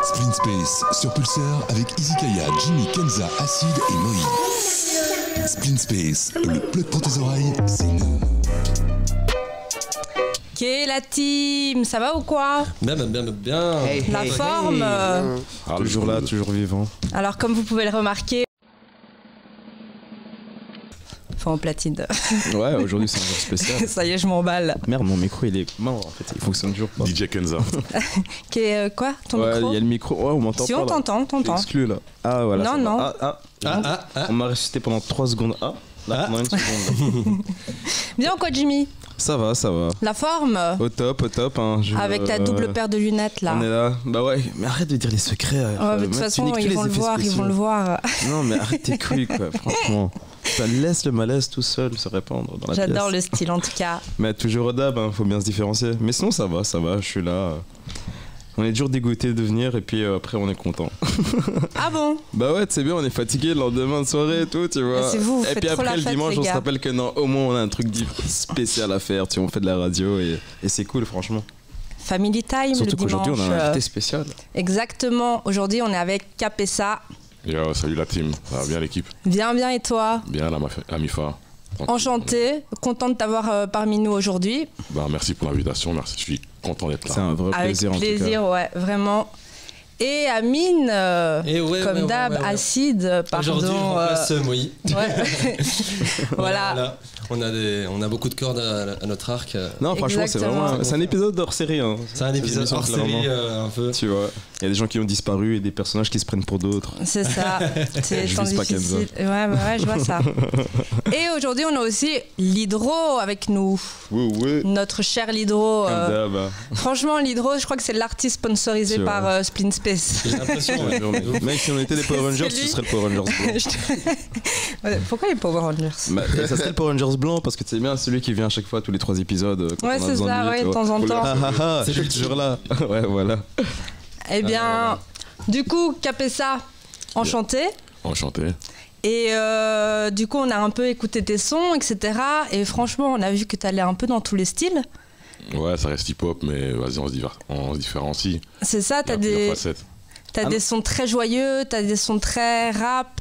Spleen Space sur Pulsar avec Izikaya, Jimmy, Kenza, Acid et Moïse. Spleen Space, le plug pour tes oreilles, c'est nous. Ok la team, ça va ou quoi? Bien. La forme Toujours là, toujours vivant. Alors comme vous pouvez le remarquer, en platine. Ouais, aujourd'hui c'est un jour spécial. Ça y est, je m'emballe. Merde, mon micro il est mort en fait, il fonctionne toujours pas. DJ Kenza. Quoi? Ton ouais, micro? il y a le micro. Ouais, on m'entend si pas. On t'entend. Exclu là. Ah voilà. Non. On m'a resté pendant 3 secondes. Là, pendant 1 seconde. Bien quoi, Jimmy? Ça va. La forme? Au top. Hein, avec ta double paire de lunettes là. On est là. Bah ouais, mais arrête de dire les secrets. Ouais, de toute façon, ils vont le voir. Non, mais arrête tes couilles quoi, franchement. Ça laisse le malaise tout seul se répandre dans la pièce. J'adore le style en tout cas. Mais toujours au dab, faut bien se différencier. Mais sinon ça va, je suis là. On est toujours dégoûté de venir et puis après on est content. Ah bon? Bah ouais, c'est bien, on est fatigué le lendemain de soirée et tout, tu vois. C'est vous et puis trop après la fête, le dimanche, on se gars. rappelle que non, au moins on a un truc spécial à faire, tu vois, on fait de la radio et c'est cool franchement. Family time. Surtout le dimanche. qu'aujourd'hui on a un invité spécial. Exactement, aujourd'hui on est avec Capessa. Yo, salut la team, ça va bien l'équipe? Bien et toi? Bien la MIFA. Enchanté, content de t'avoir parmi nous aujourd'hui. Bah, merci pour l'invitation, merci, je suis content d'être là. C'est un vrai plaisir en tout cas. Avec plaisir, ouais, vraiment. Et Amine, comme d'hab, ouais. Acide, pardon. Aujourd'hui, je remplace Moïse. Ouais. Voilà. On a beaucoup de cordes à notre arc. Non, franchement, c'est un épisode hors série. Hein. C'est un épisode hors série, un peu. Tu vois, il y a des gens qui ont disparu et des personnages qui se prennent pour d'autres. C'est ça. C'est je tant vise pas difficile. Kenza. Ouais, je vois ça. Et aujourd'hui, on a aussi l'Hydro avec nous. Oui. Notre cher l'Hydro. Comme d'hab. Franchement, l'Hydro, je crois que c'est l'artiste sponsorisé par Spleen Space. J'ai l'impression. Mec, si on était les Power Rangers, ce serait le Power Rangers blanc. Pourquoi les Power Rangers? Ça serait le Power Rangers blanc parce que c'est bien celui qui vient à chaque fois tous les 3 épisodes. Ouais, c'est ça, de temps en temps. Je suis toujours là. Ouais, voilà. Eh bien, du coup, Capessa, enchanté. Enchanté. Et du coup, on a un peu écouté tes sons, etc. Et franchement, on a vu que tu allais un peu dans tous les styles. Ouais, ça reste hip-hop, mais vas-y, on se différencie. C'est ça, t'as des sons très joyeux, t'as des sons très rap,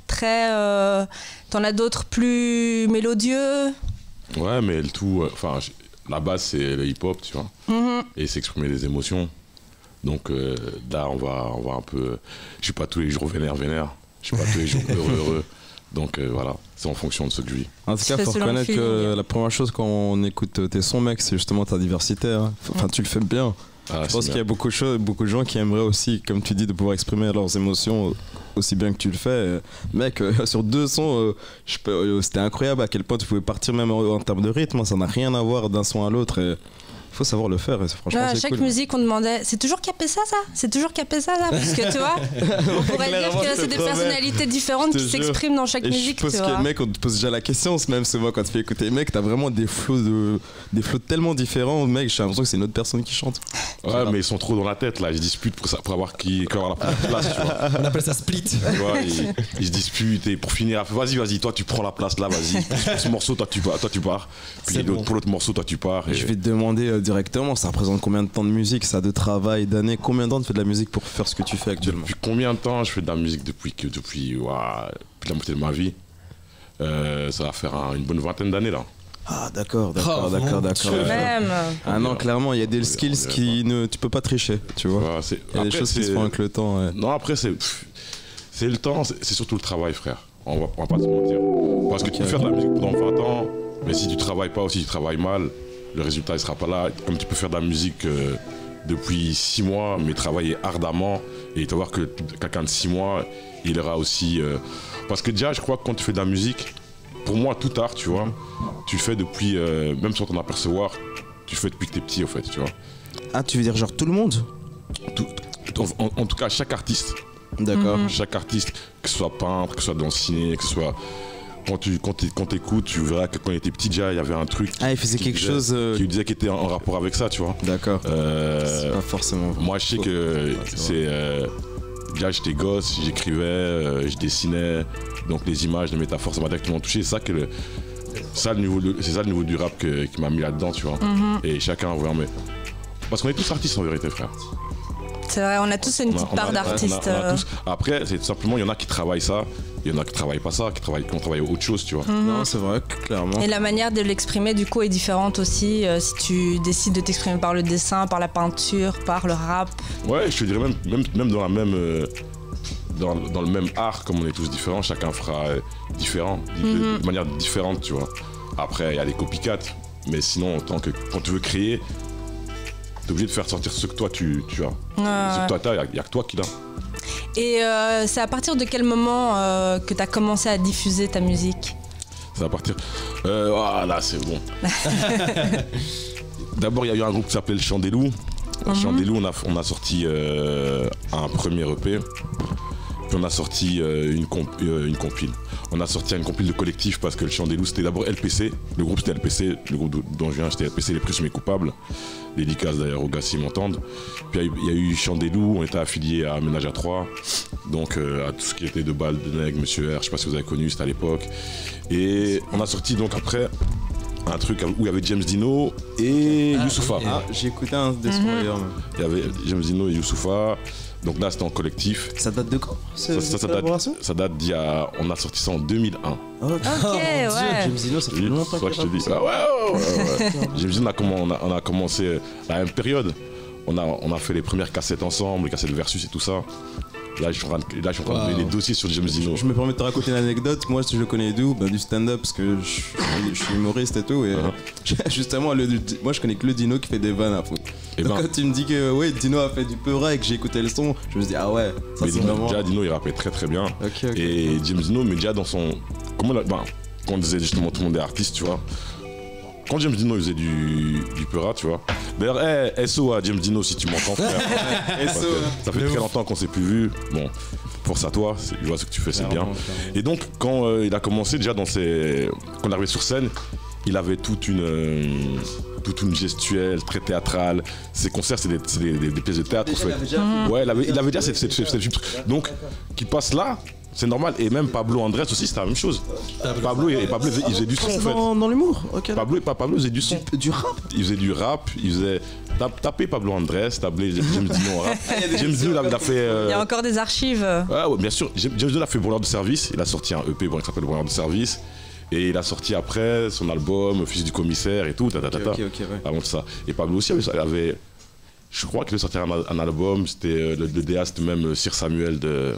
t'en as d'autres plus mélodieux. Ouais, mais le tout, la base c'est le hip-hop, tu vois, et s'exprimer des émotions. Donc là, on va un peu. Je suis pas tous les jours vénère, je suis pas tous les jours heureux. Donc voilà, c'est en fonction de ce que je vis. En tout cas, il faut reconnaître que la première chose quand on écoute tes sons, mec, c'est justement ta diversité. Hein. Enfin, tu le fais bien. Je pense qu'il y a beaucoup de gens qui aimeraient aussi, comme tu dis, de pouvoir exprimer leurs émotions aussi bien que tu le fais. Mec, sur 2 sons, c'était incroyable à quel point tu pouvais partir même en termes de rythme. Ça n'a rien à voir d'un son à l'autre. Il faut savoir le faire, et franchement, c'est chaque cool. musique, on demandait, c'est toujours Capessa ça? C'est toujours Capessa là? Parce que tu vois, on pourrait dire que c'est des personnalités différentes qui s'expriment dans chaque musique. Je pense que mec, on te pose déjà la question, même souvent quand tu fais écouter, mec, t'as vraiment des flots tellement différents, mec, j'ai l'impression que c'est une autre personne qui chante. Ouais, mais ils sont trop dans la tête là, ils se disputent pour avoir qui avoir la place, tu vois. On appelle ça split. Tu vois, ils se disputent et pour finir, vas-y, toi tu prends la place là, vas-y. Pour ce morceau, toi tu pars. Puis pour l'autre morceau, toi tu pars. Je vais te demander directement, ça représente combien de temps de musique, ça, de travail, d'années, combien de temps tu fais de la musique pour faire ce que tu fais actuellement? Depuis combien de temps je fais de la musique? Depuis la moitié de ma vie. Ça va faire une bonne vingtaine d'années là. Ah d'accord. Même. Ah non, clairement, il y a des skills tu peux pas tricher, tu vois. Il y a des choses qui se font avec le temps. Ouais. Non, après c'est le temps, c'est surtout le travail, frère. On va pas se mentir. Parce que tu peux faire de la musique pendant 20 ans, mais si tu travailles pas ou si tu travailles mal, le résultat il sera pas là. Comme tu peux faire de la musique depuis 6 mois, mais travailler ardemment, et tu vas voir que quelqu'un de 6 mois, il aura aussi... Parce que déjà, je crois que quand tu fais de la musique, pour moi, tout art, tu vois, tu le fais depuis, même sans t'en apercevoir, tu le fais depuis que t'es petit, en fait, tu vois. Ah, tu veux dire genre tout le monde? En tout cas, chaque artiste. D'accord. Chaque artiste, que ce soit peintre, que ce soit dans le ciné, que ce soit... Quand t'écoutes, tu verras que quand il était petit déjà, il y avait un truc. Ah, il faisait quelque chose qui lui disait qu'il était en rapport avec ça, tu vois. D'accord. C'est pas forcément. Moi, je sais que c'est. Déjà, j'étais gosse, j'écrivais, je dessinais, donc les images, les métaphores, ça m'a directement touché. C'est ça le niveau du rap qui m'a mis là-dedans, tu vois. Et chacun, ouais, mais Parce qu'on est tous artistes en vérité, frère. C'est vrai, on a tous une petite part d'artiste. Après, c'est tout simplement, il y en a qui travaillent ça, il y en a qui travaillent pas ça, qui ont travaillé autre chose, tu vois. Non, c'est vrai, clairement. Et la manière de l'exprimer, du coup, est différente aussi. Si tu décides de t'exprimer par le dessin, par la peinture, par le rap. Ouais, je te dirais même dans la même... Dans le même art, comme on est tous différents, chacun fera différent, de manière différente, tu vois. Après, il y a les copycats, mais sinon, quand tu veux créer, t'es obligé de faire sortir ce que toi tu as. Ce que toi t'as, il n'y a que toi qui l'as. Et c'est à partir de quel moment que tu as commencé à diffuser ta musique? C'est à partir... là, c'est bon. D'abord, il y a eu un groupe qui s'appelait Le Chant des Loups. Le Chant des Loups, on a sorti un premier EP. Puis on a sorti une compile. On a sorti une compile de collectif parce que Le Chant des Loups, c'était d'abord LPC. Le groupe, c'était LPC. Le groupe dont je viens, c'était LPC, Les Présumés Coupables. Dédicace d'ailleurs aux gars s'ils m'entendent. Puis il y a eu Chant des Loups, on était affilié à Ménage à 3. Donc à tout ce qui était de Balles, de Nègre, Monsieur R, je sais pas si vous avez connu, c'était à l'époque. Et on a sorti donc après un truc où il y avait James Dino et Youssoupha. J'ai écouté un des sons d'ailleurs. Il y avait James Dino et Youssoupha. Donc là c'était en collectif. Ça date de quand ça date d'il y a... On a sorti ça en 2001. Ok, ouais. James Dino, ça fait longtemps que je te dis ça. Ouais. James Dino, on a commencé à la même période. On a fait les premières cassettes ensemble, les cassettes Versus et tout ça. Là, je suis en train de donner les dossiers sur James Dino. Je me permets de te raconter une anecdote. Moi, si je connais d'où, du stand-up, parce que je suis humoriste et tout. Et justement, moi, je connais que le Dino qui fait des vannes à fond. Donc, quand tu me dis que ouais, Dino a fait du Peura et que j'ai écouté le son, je me dis ah ouais, ça c'est vraiment... Déjà, Dino, il rappait très très bien. Okay. Et James Dino, mais déjà dans son... Quand on disait justement tout le monde est artiste, tu vois. Quand James Dino faisait du Peura, tu vois. D'ailleurs, SO à James Dino si tu m'entends, frère. Ça fait très longtemps qu'on s'est plus vu. Bon, force à toi, je vois ce que tu fais, c'est bien. Et donc, quand il a commencé, déjà quand on arrivait sur scène, il avait toute une gestuelle très théâtrale. Ses concerts, c'est des pièces de théâtre. Ouais, il avait déjà cette donc, qui passe là. C'est normal, et même Pablo Andrés aussi, c'était la même chose. Pablo, il faisait du son en fait. Dans l'humour, ok. Pablo faisait du son. Du rap. Il faisait du rap, il faisait. Tapez Pablo Andrés, tapez James Dino rap. James Dino, il a fait. Il y a encore des archives. Ouais, bien sûr. James Dino a fait Voleur de service, il a sorti un EP qui s'appelle Voleur de service. Et il a sorti après son album, Fils du commissaire et tout, ouais. Avant de ça. Et Pablo aussi avait. Je crois qu'il a sorti un album, c'était le DA, c'était même Sir Samuel de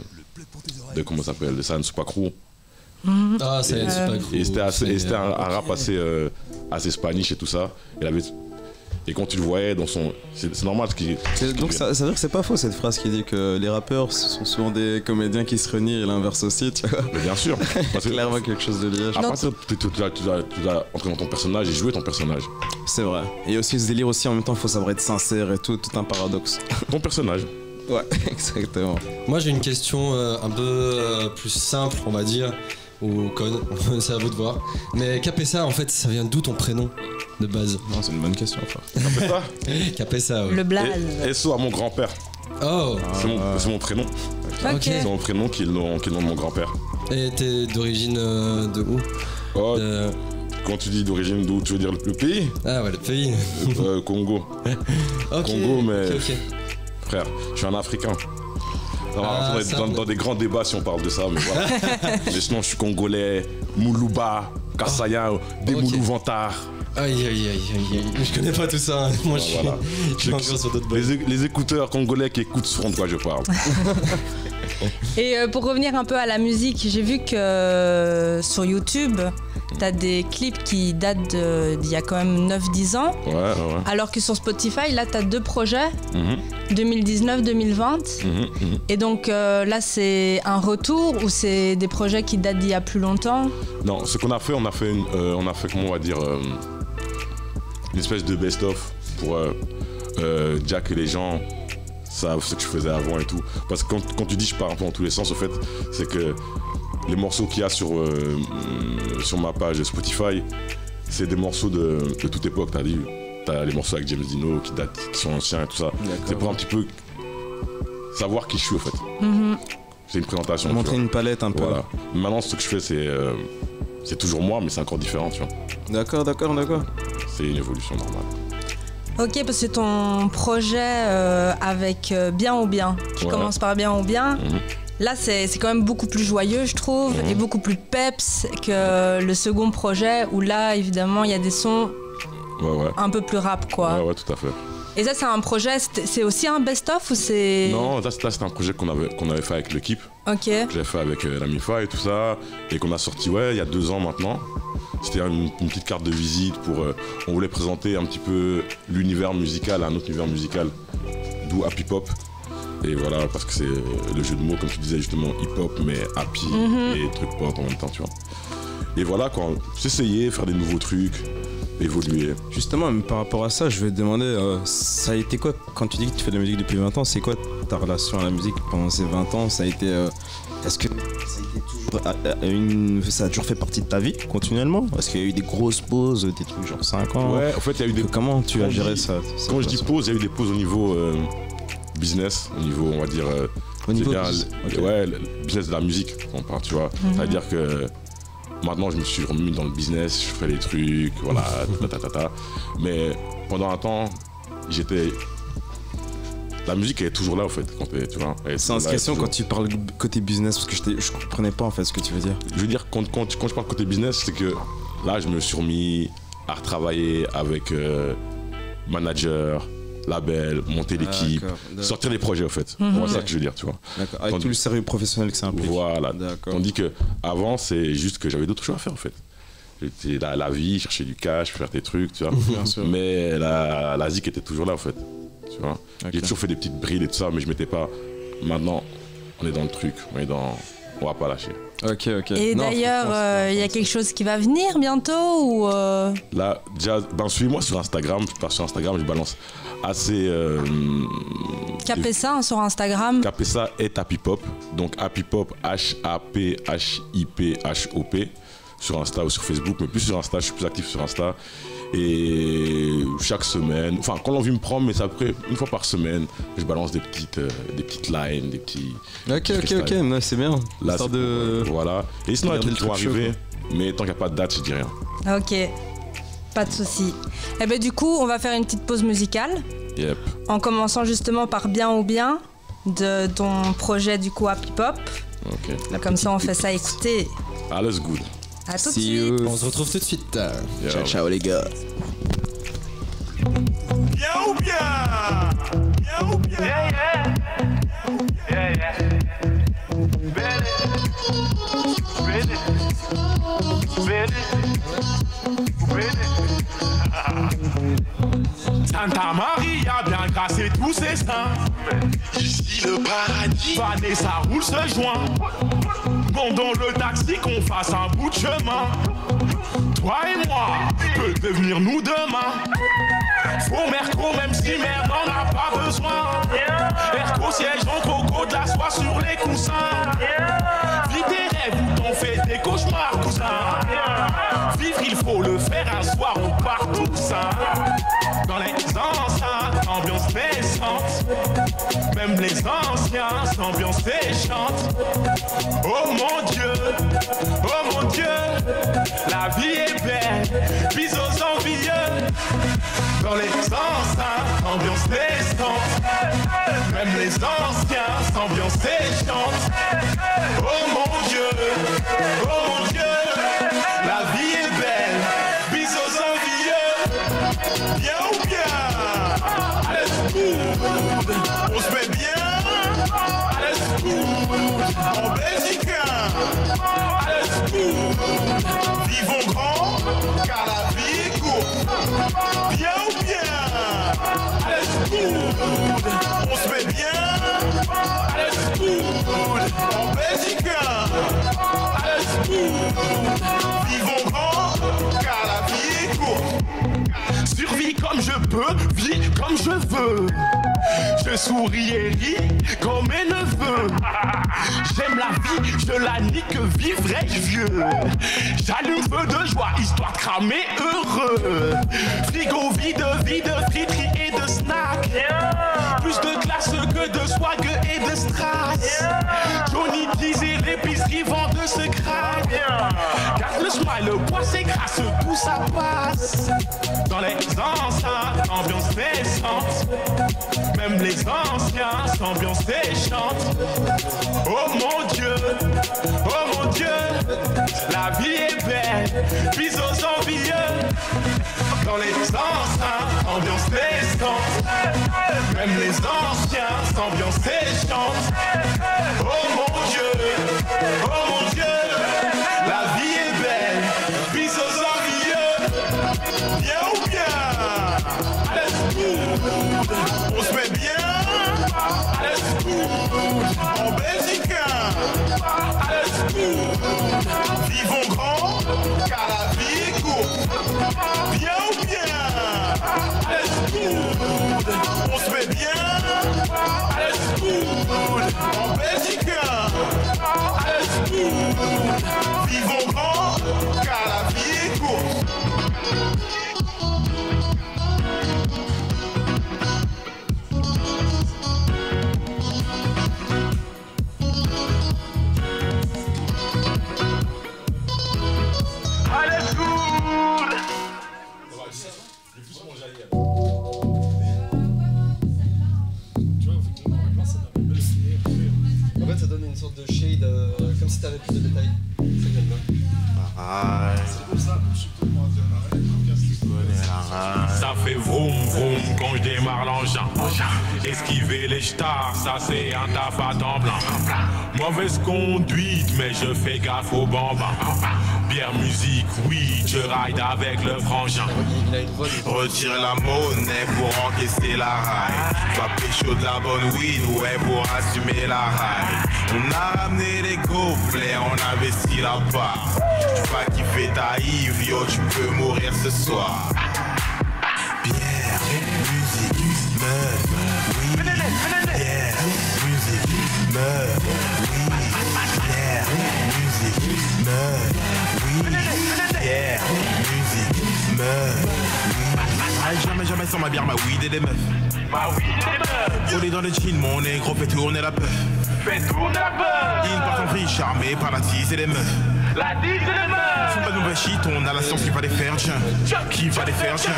comment ça s'appelle, de Science Super Crew. Ah, Science Super Crew. Et c'était un rap assez spanish et tout ça. Et quand tu le voyais dans son... C'est normal ce qu'il... Donc ça veut dire que c'est pas faux cette phrase qui dit que les rappeurs sont souvent des comédiens qui se renient et l'inverse aussi, tu vois. Mais bien sûr. C'est clairement quelque chose de lié. Après ça, tu dois entrer dans ton personnage et jouer ton personnage. C'est vrai. Et aussi ce délire aussi, en même temps, il faut savoir être sincère et tout un paradoxe. Ton personnage. Ouais, exactement. Moi j'ai une question un peu plus simple, on va dire, ou conne, c'est à vous de voir. Mais Capessa, en fait, ça vient d'où ton prénom de base? Non, c'est une bonne question, frère. Capessa. Capessa, ouais. Le blaze. SO à mon grand-père. Oh. C'est mon prénom. Ok. C'est mon prénom qui est le nom de mon grand-père. Et t'es d'origine de où? Quand tu dis d'origine d'où, tu veux dire le pays? Ah ouais, le pays. Congo. Okay. Congo, mais... Okay. Frère, je suis un Africain. On va dans des grands débats si on parle de ça, mais voilà. Mais sinon, je suis congolais, Moulouba, Kassayan, Demoulou Vantard. Aïe. Je connais pas tout ça. Moi, je suis encore sur d'autres bases. Les écouteurs congolais qui écoutent sauront de quoi je parle. Et pour revenir un peu à la musique, j'ai vu que sur YouTube, t'as des clips qui datent d'il y a quand même 9-10 ans. Ouais. Alors que sur Spotify, là, t'as 2 projets, 2019-2020. Et donc là, c'est un retour ou c'est des projets qui datent d'il y a plus longtemps? Non, ce qu'on a fait, on a fait comment on va dire, une espèce de best-of pour Jack et les gens savent ce que je faisais avant et tout. Parce que quand tu dis je pars un peu dans tous les sens, au fait, c'est que les morceaux qu'il y a sur ma page Spotify, c'est des morceaux de toute époque. T'as les morceaux avec James Dino qui sont anciens et tout ça. C'est pour un petit peu savoir qui je suis, au fait. C'est une présentation. Montrer une palette un peu. Voilà. Maintenant, ce que je fais, c'est toujours moi, mais c'est encore différent, tu vois. D'accord. C'est une évolution normale. Ok, parce que ton projet avec Bien ou Bien, qui commence par Bien ou Bien, là c'est quand même beaucoup plus joyeux, je trouve, et beaucoup plus peps que le second projet où là, évidemment, il y a des sons un peu plus rap, quoi. Ouais, tout à fait. Et ça, c'est un projet, c'est aussi un best-of ou c'est... Non, là c'était un projet qu'on avait fait avec l'équipe. Ok. Que j'ai fait avec la MIFA et tout ça, et qu'on a sorti, il y a 2 ans maintenant. C'était une petite carte de visite pour... on voulait présenter un petit peu l'univers musical, un autre univers musical, d'où Happy Pop. Et voilà, parce que c'est le jeu de mots, comme tu disais justement, hip-hop, mais happy et truc pop en même temps, tu vois. Et voilà, s'essayer, faire des nouveaux trucs, évoluer. Justement, par rapport à ça, je vais te demander, ça a été quoi, quand tu dis que tu fais de la musique depuis 20 ans, c'est quoi ta relation à la musique pendant ces 20 ans? Ça a été... est-ce que ça a toujours fait partie de ta vie, continuellement? Est-ce qu'il y a eu des grosses pauses, des trucs genre 5 ans? Ouais, en fait, il y a eu des... Comment tu as géré ça? Quand je dis pause, il y a eu des pauses au niveau business, au niveau, on va dire... au niveau le business de la musique, on parle, tu vois. C'est-à-dire que... Maintenant, je me suis remis dans le business, je fais des trucs, voilà, Mais pendant un temps, la musique, elle est toujours là, en fait, tu vois. C'est une question quand tu parles côté business, parce que je comprenais pas, en fait, ce que tu veux dire. Je veux dire, quand je parle côté business, c'est que là, je me suis remis à retravailler avec manager, label, monter l'équipe, sortir des projets, en fait. C'est ça que je veux dire, tu vois. D'accord. Avec tout le sérieux professionnel que ça implique. Voilà. Tandis que avant, c'est juste que j'avais d'autres choses à faire, en fait. J'étais la vie, chercher du cash, faire des trucs, tu vois. Bien sûr. Mais la zik était toujours là, en fait. Tu vois. J'ai toujours fait des petites brilles et tout ça, mais je m'étais pas. Maintenant, on est dans le truc, on va pas lâcher. Ok. Et d'ailleurs, il y a quelque chose qui va venir bientôt ou Là, déjà, suis-moi sur Instagram. Sur Instagram, je balance assez. Capessa sur Instagram. Capessa est Happy Pop. Donc Happy Pop, HAPHIPHOP. Sur Insta ou sur Facebook, mais plus sur Insta, je suis plus actif sur Insta. Et chaque semaine, enfin quand l'envie me prend, mais c'est après une fois par semaine, je balance des petites lines, des petits. Ok, c'est bien. Là, voilà. Et sinon, il y a des trucs qui vont arriver, mais tant qu'il n'y a pas de date, je dis rien. Ok, pas de souci. Et ben du coup, on va faire une petite pause musicale. Yep. En commençant justement par Bien ou Bien de ton projet du coup Happy Pop. Ok. Comme ça, on fait ça écouter. Alles good. À tout de suite. On se retrouve tout de suite. Ciao les gars. Bien ou bien? Bien ou bien? Yeah. Santa Maria bien grâce tous ses seins. Ici le paradis. Vanessa roule ce joint. Bon dans le taxi qu'on fasse un bout de chemin. Toi et moi, peut devenir nous demain. Faut Merco même si merde n'en a pas besoin. Merco siège en coco, de la soie sur les coussins. Vis tes rêves ou t'en fais des cauchemars cousin. Vivre il faut le faire, un soir on part tous dans les enceintes, ambiance naissante. Même les anciens, s'ambiance déchante. Oh mon Dieu, la vie est belle, bis aux envieux. Dans les enceintes, ambiance naissante. Même les anciens, s'ambiance déchante. Oh mon Dieu, la vie est belle, bis aux envieux. Bien ou bien? Let's go. On se met bien. Let's go. En Belgique. Let's go. Vivons grand, car la vie est courte. Bien ou bien? Let's go. On se met bien. Let's go. En Belgique. Let's go. Vivons grand, car la vie est courte. Survis comme je peux, vis comme je veux. Je souris et ris comme mes neveux. J'aime la vie, je la nique, vivrai-je vieux. J'allume feu de joie, histoire de cramer heureux. Frigo vide, friterie et de snack. Plus de classe que de swag et de strass. Johnny Diesel, l'épicerie vend de ce crack. Garde le smile, le poids c'est grâce, tout ça passe. Dans les enceintes, ambiance naissante. Même les anciens s'ambiancent et chantent. Oh mon Dieu, la vie est belle, puis aux envieux. Dans les enceintes, ambiance naissante. Même les anciens s'ambiancent et chantent. Oh mon Dieu, la vie est belle, puis aux envieux. Bien ou bien, on se met bien, en Belgique, vivons grand, car la vie est courte. Bien ou bien, on se met bien, en Belgique, vivons grand, car la vie est courte. En fait, ça donne une sorte de shade, comme si t'avais plus de détails. C'est ça que j'aime bien. C'est pour ça, ça fait vroom vroom quand je démarre l'engin. Esquiver les stars, ça c'est un taf à temps plein. Mauvaise conduite, mais je fais gaffe au bambin. Bière, musique, oui, je ride avec le frangin. Retire la monnaie pour encaisser la raille. Va pécho de la bonne weed, ouais, pour assumer la raille. On a ramené les goflets, on a investi la part. Tu vas kiffer ta Yves, yo, tu peux mourir ce soir. Bière, musique, meuf, oui. Bière, musique, meuf, oui. Bière, musique, meuf, oui. Bière, musique, meuf, oui. Jamais sans ma bière, ma weed et des meufs. Ma weed et des meufs. On est dans le jean, mon négro fait tourner la peur. Fais tourner la peur. Ils partent en vrille, charmés par la tise et les meufs. La tise et les meufs. Faut pas de nouvelles shit, on a la science qui va les faire tiens. Qui va les faire tiens.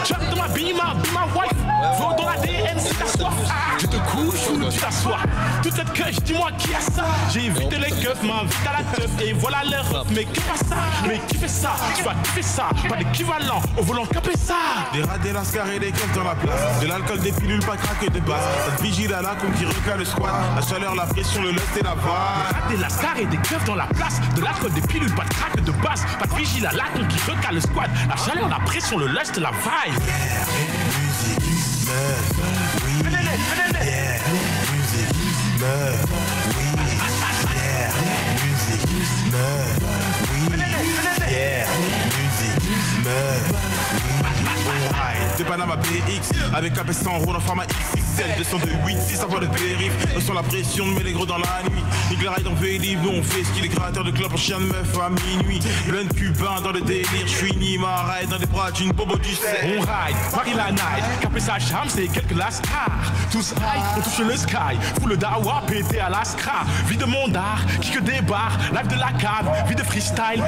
Jump dans ma bima, be my wife. Faut dans la DM si t'as soif. Tu te couches ou tu t'assois. Toute cette cush, dis-moi qui a ça. J'ai évité les keufs, m'invite à la teuf. Et voilà leur. Mais qui fait ça? Mais qui fait ça? Tu vas kiffer ça. Pas d'équivalent au volant capé ça. Des rats, des lascars et des keufs dans la place. De l'alcool, des pilules, pas craque de base. Cette vigile à la con qui recale le squat. La chaleur, la pression, le lust et la vague. Des lascars et des keufs dans la place. De l'alcool, des pilules, pas de craque de base. Pas de vigile à la con qui recale le squat. La chaleur, la pression, le lust et la vague. Musique, meuf, oui. Bière, musique, meuf, oui. Bière, musique, meuf, oui. Bière, musique, meuf, oui. C'est Panama PX avec la peste en roule en format XXL 202.8, 6 avoir de périph'. Sans la pression, mais les gros dans la nuit. Nique la ride en Vélib, nous on fait ce qu'il est créateur de club en chien de meuf à minuit. Plein de cubains dans le délire, je finis ma ride dans les bras d'une bobo du sel. On ride, Marie la night, capé sa charme, c'est quelques lascars. Tous high, on touche le sky, fou le dawa, pété à l'ascra. Vie de monde art, qui que des bars, live de la cave, vie de freestyle,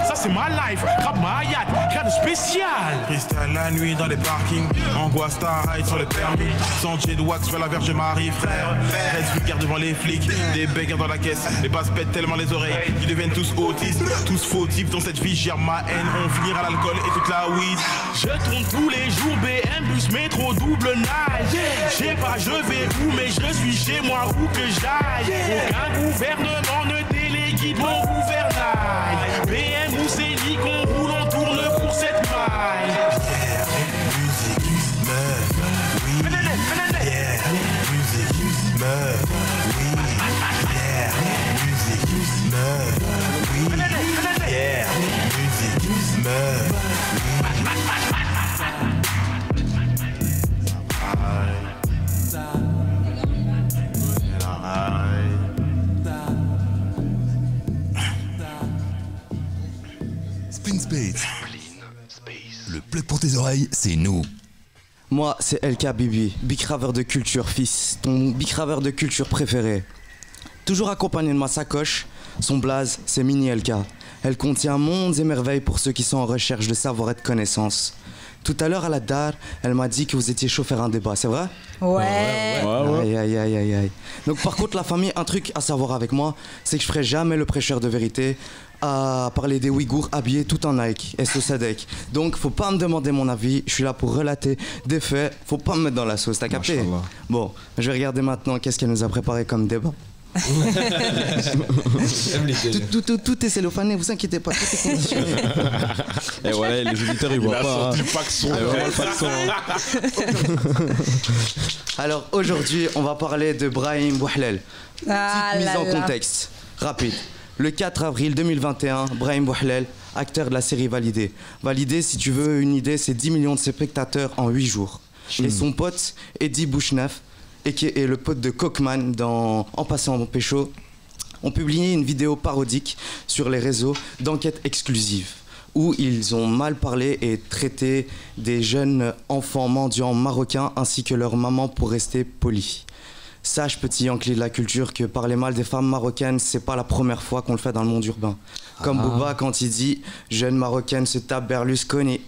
ça c'est ma life. Rap ma yacht, rien de spécial. Freestyle la nuit dans les parkings, angoisse ta ride sur le permis. Sans jet de wax, fais la verge Marie frère. Reste vulgaire devant les flics, des beggars dans la caisse. Les basses pètent tellement les oreilles, ils deviennent tous autistes, tous fautifs. Dans cette vie gère ma haine, on finira l'alcool et toute la weed. Je tourne tous les jours, BM, bus, métro, double night. Je sais pas je vais où, mais je suis chez moi où que j'aille. Aucun gouvernement ne déléguide mon gouvernail. BM ou Célic, on roule, on tourne pour cette maille. Bière, musique, meuf, oui. Bière, musique, meuf, oui. Bière, musique, meuf, oui. Bière, musique, meuf, Spin Space. Le plug pour tes oreilles, c'est nous. Moi, c'est LK Bibi, bicraveur de culture, fils, ton bicraveur de culture préféré. Toujours accompagné de ma sacoche, son blaze, c'est Mini LK. Elle contient mondes et merveilles pour ceux qui sont en recherche de savoir et de connaissances. Tout à l'heure à la DAR, elle m'a dit que vous étiez chaud faire un débat, c'est vrai? Ouais. Aïe, aïe, aïe, aïe, aïe. Donc par contre, la famille, un truc à savoir avec moi, c'est que je ferai jamais le prêcheur de vérité à parler des Ouïghours habillés tout en Nike, SO Sadek. Donc faut pas me demander mon avis, je suis là pour relater des faits, faut pas me mettre dans la sauce, t'as capté? Bon, je vais regarder maintenant qu'est-ce qu'elle nous a préparé comme débat. Tout est cellophané, vous inquiétez pas, tout est conditionné. Et voilà, les auditeurs ils voient pas. Alors aujourd'hui, on va parler de Brahim Bouhlel. Petite mise en contexte, rapide. Le 4 avril 2021, Brahim Bouhlel, acteur de la série Validé. Validé, si tu veux une idée, c'est 10 millions de spectateurs en 8 jours. Et son pote, Eddie Bouchneff, et qui est le pote de Cockman dans En passant en pécho, ont publié une vidéo parodique sur les réseaux d'enquête exclusive où ils ont mal parlé et traité des jeunes enfants mendiants marocains ainsi que leur maman pour rester polis. Sache, petit Yankee de la culture, que parler mal des femmes marocaines, c'est pas la première fois qu'on le fait dans le monde urbain. Comme Booba quand il dit « jeune marocaine se tape Berlusconi ».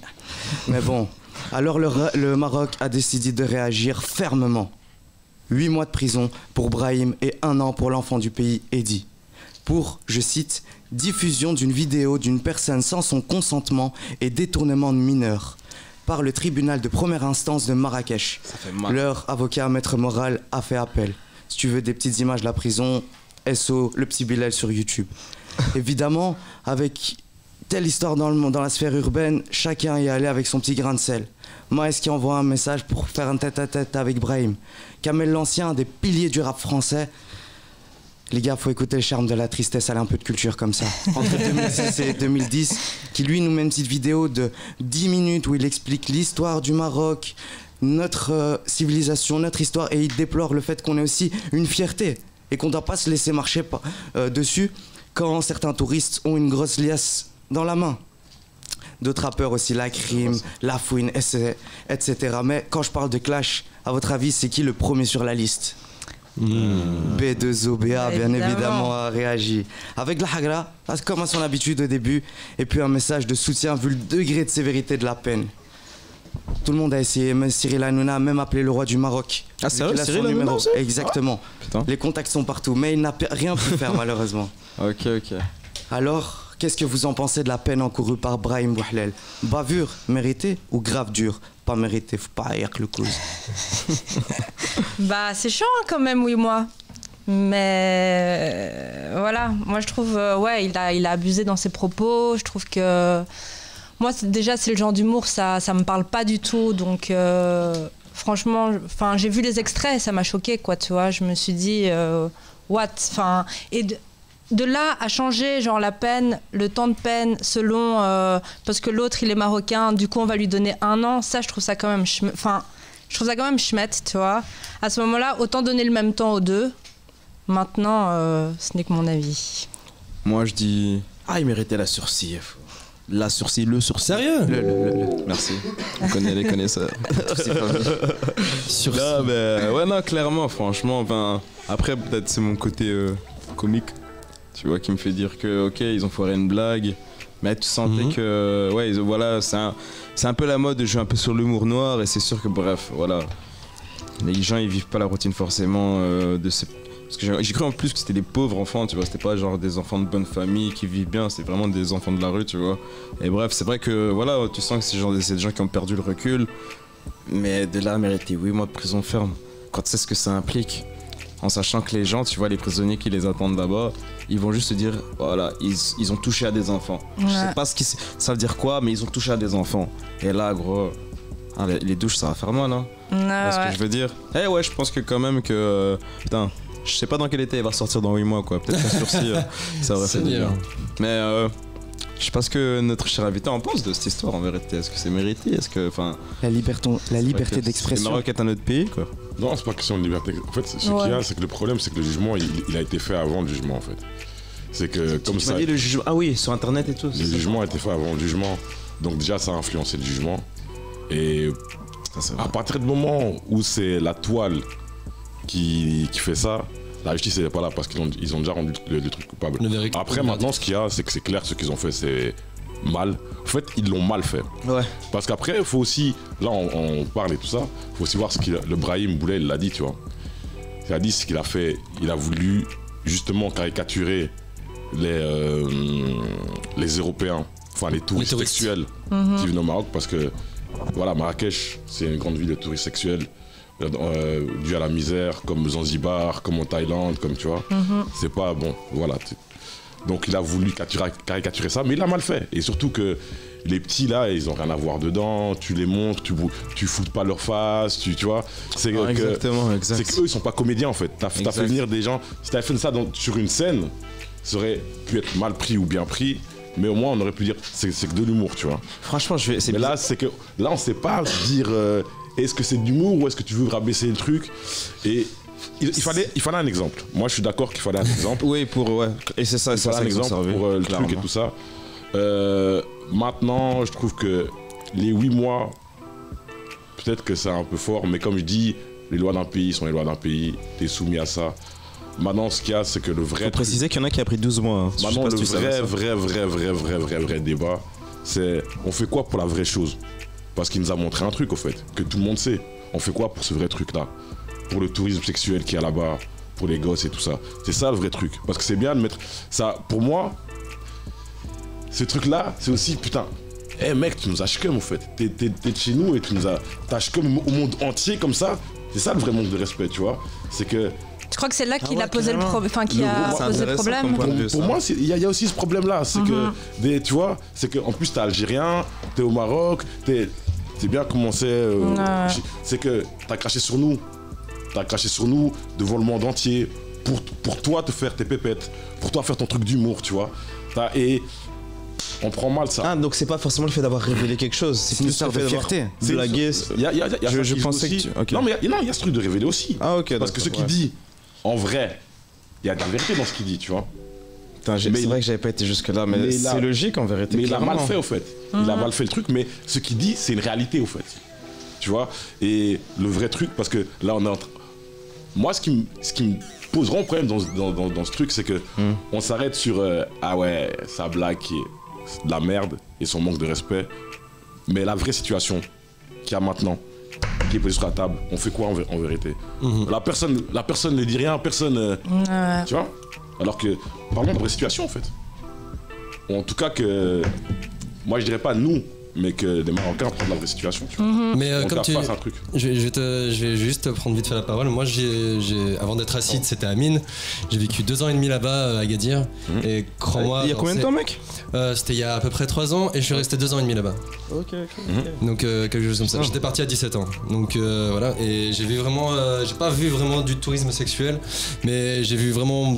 Mais bon, alors le Maroc a décidé de réagir fermement. 8 mois de prison pour Brahim et 1 an pour l'enfant du pays, Eddie. Pour, je cite, diffusion d'une vidéo d'une personne sans son consentement et détournement de mineurs par le tribunal de première instance de Marrakech. Leur avocat, maître Moral, a fait appel. Si tu veux des petites images de la prison, SO, le petit Bilal sur YouTube. Évidemment, avec telle histoire dans la sphère urbaine, chacun y allait avec son petit grain de sel. Maes qui envoie un message pour faire un tête-à-tête avec Brahim. Kamel l'Ancien, un des piliers du rap français. Les gars, faut écouter le charme de la tristesse, aller un peu de culture comme ça. Entre 2006 et 2010, qui lui nous met une petite vidéo de 10 minutes où il explique l'histoire du Maroc, notre civilisation, notre histoire, et il déplore le fait qu'on ait aussi une fierté et qu'on ne doit pas se laisser marcher dessus quand certains touristes ont une grosse liasse dans la main. D'autres rappeurs aussi, La Crime, La Fouine, etc. Mais quand je parle de clash, à votre avis, c'est qui le premier sur la liste? B2OBA, bien évidemment, a réagi. Avec la Hagra, comme à son habitude au début, et puis un message de soutien vu le degré de sévérité de la peine. Tout le monde a essayé, mais Cyril Hanouna a même appelé le roi du Maroc. Ah, c'est vrai, Cyril Hanouna aussi? Exactement. Ah, les contacts sont partout, mais il n'a rien pu faire malheureusement. Ok. Alors, qu'est-ce que vous en pensez de la peine encourue par Brahim Bouhlel? Bavure méritée ou grave dure? Pas mérité, faut pas haïr le cause. Bah c'est chaud hein, quand même, oui moi. Mais voilà, moi je trouve, il a abusé dans ses propos. Je trouve que moi déjà c'est le genre d'humour, ça me parle pas du tout. Donc franchement, j'ai vu les extraits, ça m'a choqué quoi, tu vois. Je me suis dit what, de là à changer genre la peine, le temps de peine selon parce que l'autre il est marocain, du coup on va lui donner 1 an, ça je trouve ça quand même chmette, tu vois. À ce moment-là, autant donner le même temps aux deux. Maintenant, ce n'est que mon avis. Moi je dis il méritait la sursis. Le sursis. Sérieux? Merci. On connaît les connaisseurs. Non, mais ouais, non, clairement, franchement. Après, peut-être c'est mon côté comique, tu vois, qui me fait dire que, ok, ils ont foiré une blague, mais tu sentais que, ouais, voilà, c'est un peu la mode de jouer un peu sur l'humour noir, et c'est sûr que, bref, voilà. Les gens, ils vivent pas la routine forcément de ces. Parce que j'ai cru en plus que c'était des pauvres enfants, tu vois, c'était pas genre des enfants de bonne famille qui vivent bien, c'est vraiment des enfants de la rue, tu vois. Et bref, c'est vrai que voilà, tu sens que c'est des gens qui ont perdu le recul, mais de là à mériter 8 mois de prison ferme, quand tu sais ce que ça implique, en sachant que les gens, tu vois, les prisonniers qui les attendent là-bas, ils vont juste se dire, voilà, ils ont touché à des enfants. Ouais. Je sais pas ça veut dire quoi, mais ils ont touché à des enfants. Et là, gros, les douches, ça va faire mal, hein. Ce que je veux dire. Eh ouais, je pense que quand même que, putain. Je sais pas dans quel été il va ressortir dans 8 mois quoi, peut-être qu'un sursis ça aurait fait du bien. Mais je sais pas ce que notre cher invité en pense de cette histoire en vérité. Est-ce que c'est mérité? Est-ce que la liberté d'expression. Le Maroc est un autre pays quoi. Non, c'est pas question de liberté. En fait, ce qu'il y a, c'est que le problème, c'est que le jugement, il a été fait avant le jugement en fait. C'est que comme ça. Le jugement. Ah oui, sur internet et tout. Le jugement a été fait avant le jugement, donc déjà ça a influencé le jugement. Et à partir du moment où c'est la toile qui fait ça, la justice n'est pas là parce qu'ils ont déjà rendu le truc coupable. Après maintenant ce qu'il y a, c'est que c'est clair, ce qu'ils ont fait c'est mal. En fait, ils l'ont mal fait. Ouais. Parce qu'après, il faut aussi, là on parle et tout ça, il faut aussi voir ce que le Brahim Boulet l'a dit, tu vois. Il a dit ce qu'il a fait, il a voulu justement caricaturer les Européens, enfin les touristes sexuels qui viennent au Maroc, parce que voilà, Marrakech, c'est une grande ville de touristes sexuels. Dû à la misère, comme Zanzibar, comme en Thaïlande, comme tu vois. C'est pas bon, voilà. Donc il a voulu caricaturer ça, mais il a mal fait. Et surtout que les petits là, ils ont rien à voir dedans, tu les montres, tu foutes pas leur face, tu vois. C'est c'est qu'eux ils sont pas comédiens en fait. T'as fait venir des gens, si t'avais fait ça sur une scène, ça aurait pu être mal pris ou bien pris. Mais au moins on aurait pu dire c'est que de l'humour, tu vois. Franchement, mais là c'est que là on sait pas dire est-ce que c'est de l'humour ou est-ce que tu veux rabaisser le truc. Et il fallait un exemple. Moi je suis d'accord qu'il fallait un exemple. Oui, et c'est ça, il fallait un exemple pour le truc et tout ça. Maintenant je trouve que les 8 mois, peut-être que c'est un peu fort, mais comme je dis, les lois d'un pays sont les lois d'un pays, t'es soumis à ça. Maintenant, ce qu'il y a, c'est que le vrai. Faut préciser qu'il y en a qui a pris 12 mois. Hein. Maintenant, le vrai débat, c'est on fait quoi pour la vraie chose? Parce qu'il nous a montré un truc, au fait, que tout le monde sait. On fait quoi pour ce vrai truc-là? Pour le tourisme sexuel qui est là-bas, pour les gosses et tout ça. C'est ça le vrai truc. Parce que c'est bien de mettre ça. Pour moi, ce truc-là, c'est aussi putain. Eh mec, tu nous as chum, en fait. T'es de chez nous et tu nous as. T'as chum au monde entier comme ça. C'est ça le vrai manque de respect, tu vois. C'est que. Je crois que c'est là qu'il a posé le problème. Enfin, qu'il a posé le problème. Pour moi, il y a aussi ce problème-là. C'est que, tu vois, c'est qu'en plus, t'es algérien, t'es au Maroc, c'est bien comment c'est. C'est que t'as craché sur nous. T'as craché sur nous devant le monde entier. Pour toi, te faire tes pépettes. Pour toi, faire ton truc d'humour, tu vois. Et on prend mal ça. Ah, donc c'est pas forcément le fait d'avoir révélé quelque chose. C'est une histoire de fierté. Blaguer. Je pensais que. Okay. Non, mais il y a ce truc de révéler aussi. Ah, ok. Parce que ce qu'il dit. En vrai, il y a de la vérité dans ce qu'il dit, tu vois. C'est vrai que j'avais pas été jusque là, mais c'est logique en vérité. Mais il a mal fait au fait. Il a mal fait le truc, mais ce qu'il dit, c'est une réalité au fait. Tu vois. Et le vrai truc, parce que là, on est moi, ce qui me pose vraiment problème dans ce truc, c'est que on s'arrête sur ah ouais, sa blague qui est de la merde et son manque de respect. Mais la vraie situation qu'il y a maintenant, qui est posé sur la table, on fait quoi en vérité? La personne ne dit rien, personne. Tu vois? Alors que, parlons de vraie situation en fait. En tout cas que. Moi je dirais pas nous, mais que les Marocains prennent la vraie situation. Tu vois. Mais comme tu. Un truc. Je vais juste prendre vite fait la parole. Moi, avant d'être acide, c'était à Mine. J'ai vécu 2 ans et demi là-bas à Agadir. Et crois-moi. Il y a combien de temps, mec? C'était il y a à peu près 3 ans et je suis resté 2 ans et demi là-bas. Ok. Donc quelque chose comme ça. J'étais parti à 17 ans. Donc voilà. Et j'ai vu vraiment. J'ai pas vu vraiment du tourisme sexuel, mais j'ai vu vraiment.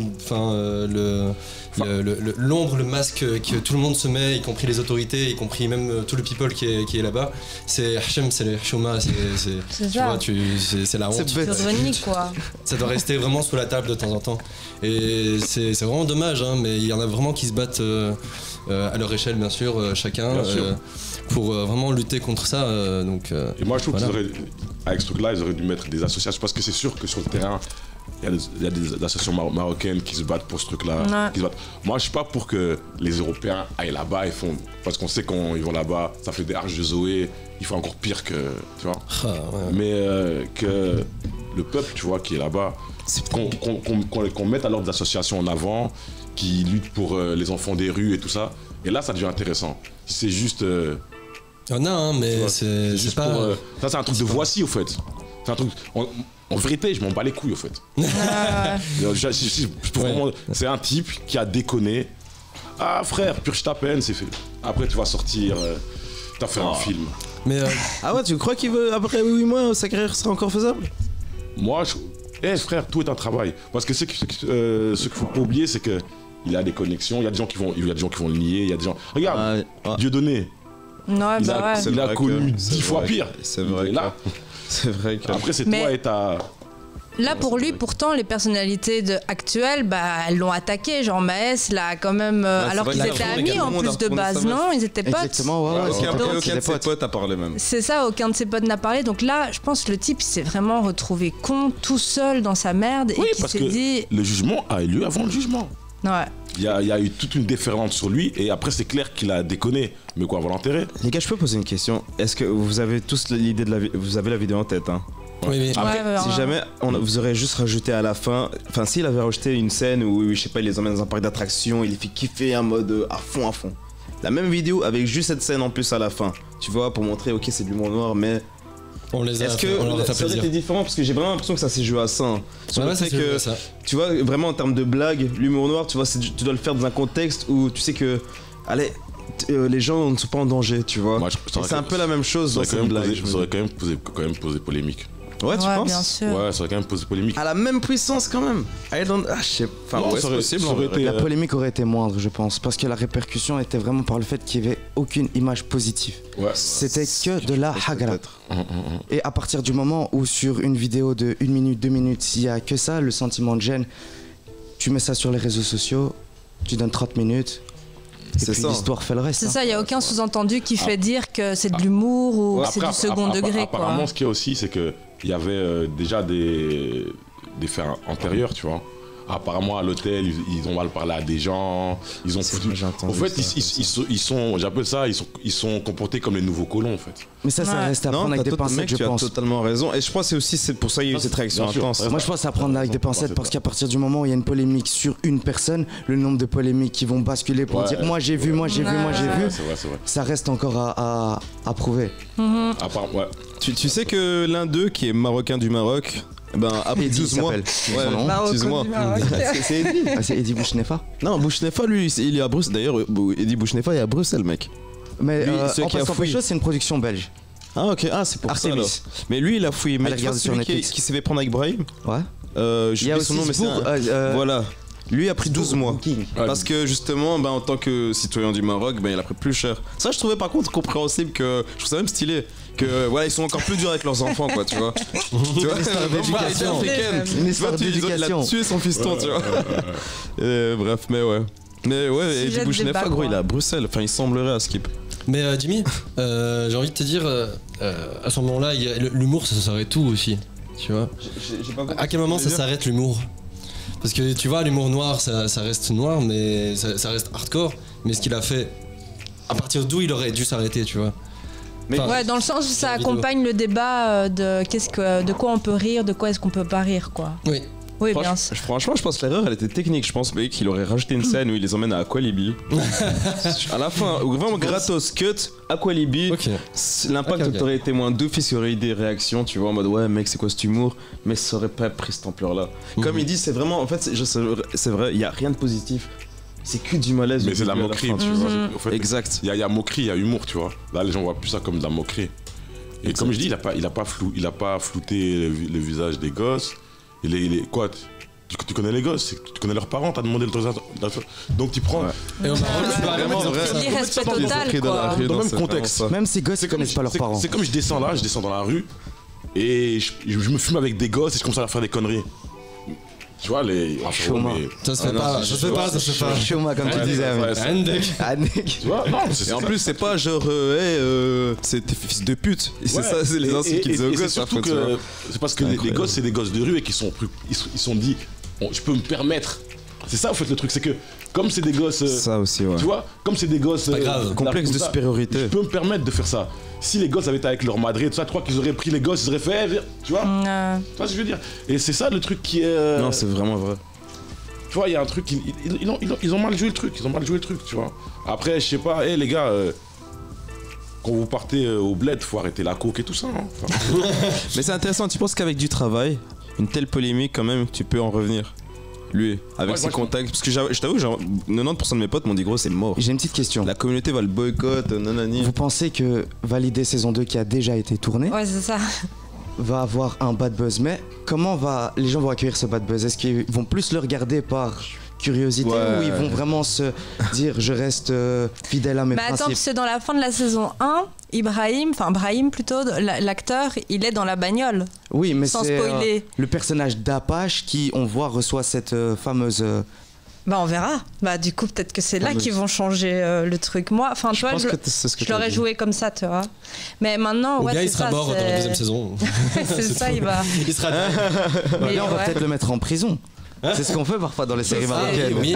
L'ombre, le masque que tout le monde se met, y compris les autorités, y compris même tout le people qui est là-bas. C'est Hachem, c'est les Chouma, c'est la honte. C'est ironique quoi. Ça doit rester vraiment sous la table de temps en temps. Et c'est vraiment dommage, hein, mais il y en a vraiment qui se battent à leur échelle, bien sûr, chacun, pour vraiment lutter contre ça. Et moi, je trouve qu'avec ce truc-là, ils auraient dû mettre des associations, parce que c'est sûr que sur le terrain, il y a des associations marocaines qui se battent pour ce truc-là. Moi, je suis pas pour que les Européens aillent là-bas et font. Parce qu'on sait quand ils vont là-bas, ça fait des arches de Zoé, il faut encore pire que. Tu vois. Mais que le peuple, tu vois, qui est là-bas, qu'on mette alors des associations en avant qui luttent pour les enfants des rues et tout ça. Et là, ça devient intéressant. Si c'est juste. Il y en a, hein, mais c'est juste pas. Ça, c'est un truc de voici, au fait. C'est un truc. En vérité, je m'en bats les couilles, au fait. C'est un type qui a déconné. Ah, frère, purge ta peine, c'est fait. Après, tu vas sortir. T'as fait un film. Mais ah ouais, tu crois qu'il veut, après 8 mois, sa carrière sera encore faisable? Moi, frère, tout est un travail. Parce que ce qu'il faut pas oublier, c'est que il a des connexions. Il y a des gens qui vont le nier. Il y a des gens. Regarde, Dieudonné. Il a connu 10 fois pire. C'est vrai. Là. C'est vrai que. Après, c'est toi et ta. Là, pour lui, pourtant, les personnalités actuelles, elles l'ont attaqué. Genre Maës, là, quand même. Alors qu'ils étaient amis en plus de base, non? Ils étaient potes. Exactement, ouais. Aucun de ses potes a parlé même. C'est ça, aucun de ses potes n'a parlé. Donc là, je pense que le type s'est vraiment retrouvé con, tout seul dans sa merde. Oui, et qui parce s'est que dit. le jugement a eu lieu avant le jugement. Ouais. Il y a eu toute une déferlante sur lui et après c'est clair qu'il a déconné. Mais quoi, on va l'enterrer. Les gars, je peux poser une question. Est-ce que vous avez tous l'idée de vous avez la vidéo en tête, hein? Oui. Après, si jamais vous aurez juste rajouté à la fin, enfin s'il avait rajouté une scène où je sais pas, il les emmène dans un parc d'attractions, il les fait kiffer en mode à fond. La même vidéo avec juste cette scène en plus à la fin, tu vois, pour montrer ok c'est de l'humour noir, mais on les a est-ce fait, que on leur a fait ça aurait plaisir. été différent parce que j'ai vraiment l'impression que ça s'est joué à ça. Hein. Sur le fait que ça. tu vois vraiment en termes de blague, l'humour noir, tu vois, tu dois le faire dans un contexte où tu sais que allez. Les gens ne sont pas en danger, tu vois. C'est un peu la même chose dans cette blague. Ça aurait quand même posé polémique. Ouais, tu penses? Bien sûr. Ouais, ça aurait quand même posé polémique. À la même puissance quand même. Je sais pas. Non, ça aurait été, la polémique aurait été moindre, je pense, parce que la répercussion était vraiment par le fait qu'il n'y avait aucune image positive. Ouais. C'était que de la hagara. Et à partir du moment où sur une vidéo de 1 minute, 2 minutes, il n'y a que ça, le sentiment de gêne, tu mets ça sur les réseaux sociaux, tu donnes 30 minutes. Et puis l'histoire fait le reste. C'est ça, il n'y a aucun sous-entendu qui fait dire que c'est de l'humour ou c'est du second degré. Apparemment, ce qu'il y a aussi, c'est qu'il y avait déjà des faits antérieurs, tu vois. Apparemment, à l'hôtel, ils ont mal parlé à des gens. Ils ont foutu. En fait, ils sont, j'appelle ça, ils sont comportés comme les nouveaux colons, en fait. Mais ça reste à prendre avec des pincettes, je pense. Tu as totalement raison. Et je pense que c'est pour ça qu'il y a eu cette réaction intense. Moi, je pense à prendre avec des pincettes parce qu'à partir du moment où il y a une polémique sur une personne, le nombre de polémiques qui vont basculer pour dire moi j'ai vu, ça reste encore à prouver. Tu sais que l'un d'eux, qui est marocain du Maroc, après 12 mois. Excuse-moi. C'est Eddie. C'est Eddie Bouchnefa. Non, Bouchnefa, lui, il est à Bruxelles. D'ailleurs, Eddie Bouchnefa est à Bruxelles, mec. Mais en passant quelque chose, c'est une production belge. Ah, ok. Ah, c'est pour ça alors. Mais lui, il a fouillé. Mais tu vois, celui qui s'est fait prendre avec Brahim. Ouais. Il y a aussi son nom, mais c'est voilà. Lui a pris 12 mois. Parce que justement, en tant que citoyen du Maroc, il a pris plus cher. Ça, je trouvais par contre compréhensible, que je trouve ça même stylé. Que voilà, ils sont encore plus durs avec leurs enfants, quoi, tu vois. Tu vois, une histoire d'éducation. Il a tué son fiston, tu vois. Bref, mais ouais. Mais ouais, Eddie Bouchnefa, gros, il est à Bruxelles. Enfin, il semblerait à Skip. Mais Jimmy, j'ai envie de te dire, à ce moment-là, l'humour, ça s'arrête tout aussi. Tu vois. À quel moment ça s'arrête l'humour? Parce que tu vois, l'humour noir, ça reste noir, mais ça reste hardcore. Mais ce qu'il a fait, à partir d'où il aurait dû s'arrêter, tu vois. Ouais, dans le sens où ça accompagne le débat de quoi on peut rire, de quoi est-ce qu'on peut pas rire, quoi. Oui, bien sûr. Franchement, je pense que l'erreur, elle était technique. Je pense qu'il aurait rajouté une scène où il les emmène à Aqualibi. À la fin, vraiment gratos, cut, Aqualibi. L'impact aurait été moins d'office, il y aurait eu des réactions, tu vois, en mode ouais, mec, c'est quoi cet humour? Mais ça aurait pas pris cette ampleur-là. Comme il dit, c'est vraiment, en fait, c'est vrai, il y a rien de positif. C'est que du malaise. Mais c'est de la moquerie, tu vois. En fait, exact. Il y a moquerie, il y a humour, tu vois. Là, les gens voient plus ça comme de la moquerie. Et comme je dis, il a pas flouté le visage des gosses. Quoi, tu connais les gosses, tu connais leurs parents, t'as demandé l'autorisation. Donc tu prends. Et on va l'irrespect total, quoi. Dans le même contexte. Même ces gosses, ils connaissent pas leurs parents. C'est comme je descends dans la rue et je me fume avec des gosses et je commence à leur faire des conneries. Tu vois, ça se fait pas. Choma, comme tu disais. Tu vois, non, et en plus, c'est pas genre, c'est tes fils de pute. C'est ça, c'est les insultes qu'ils disent aux gosses. C'est parce que les gosses, c'est des gosses de rue et qu'ils sont dit, je peux me permettre. C'est ça, en fait, le truc, c'est que comme c'est des gosses. Ça aussi, ouais. Tu vois, comme c'est des gosses. Complexe de supériorité. Je peux me permettre de faire ça. Si les gosses avaient été avec leur madré, tout ça, tu crois qu'ils auraient pris les gosses, ils auraient fait, tu vois. Tu vois ce que je veux dire? Et c'est ça le truc qui est. Non, c'est vraiment vrai. Tu vois, il y a un truc, ils ont mal joué le truc, tu vois. Après, je sais pas, les gars, quand vous partez au bled, faut arrêter la coke et tout ça. Hein. Mais c'est intéressant, tu penses qu'avec du travail, une telle polémique, quand même, tu peux en revenir? Lui, avec ses contacts, parce que je t'avoue, genre 90% de mes potes m'ont dit gros, c'est mort. J'ai une petite question. La communauté va le boycott, nanani. Vous pensez que Valider saison 2 qui a déjà été tournée, ouais, c'est ça, va avoir un bad buzz? Mais comment les gens vont accueillir ce bad buzz? Est-ce qu'ils vont plus le regarder par curiosité ou ils vont vraiment se dire je reste fidèle à mes principes? Attends, parce que dans la fin de la saison 1, Brahim plutôt, l'acteur, il est dans la bagnole. Oui, mais sans c'est spoiler. Le personnage d'Apache qui, on voit, reçoit cette fameuse... on verra. Du coup, peut-être que c'est là qu'ils vont changer le truc. Moi, tu vois, je l'aurais joué comme ça, tu vois. Mais maintenant, le gars, il sera mort dans la deuxième saison. C'est ça, il va... Il sera Mais on va peut-être le mettre en prison. C'est ce qu'on fait parfois dans les séries marocaines. Oui,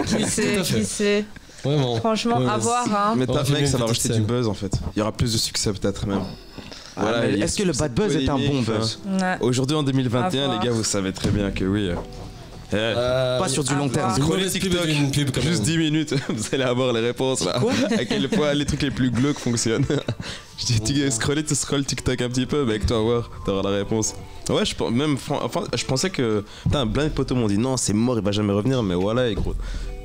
Qui sait. Vraiment. Franchement, à voir. Hein. Mais t'as mec, ça va rajouter du buzz en fait. Il y aura plus de succès peut-être même. Voilà, est-ce que le bad buzz est un bon buzz? Aujourd'hui en 2021, les gars, vous savez très bien que oui. Pas sur du long terme. Scrollez TikTok, juste 10 minutes, vous allez avoir les réponses là. À quel point les trucs les plus glauques fonctionnent. Je dis, scroll TikTok un petit peu, mec, toi, voir, t'auras la réponse. Ouais, je pensais que. Putain, plein de potos m'ont dit non, c'est mort, il va jamais revenir, mais voilà, et gros.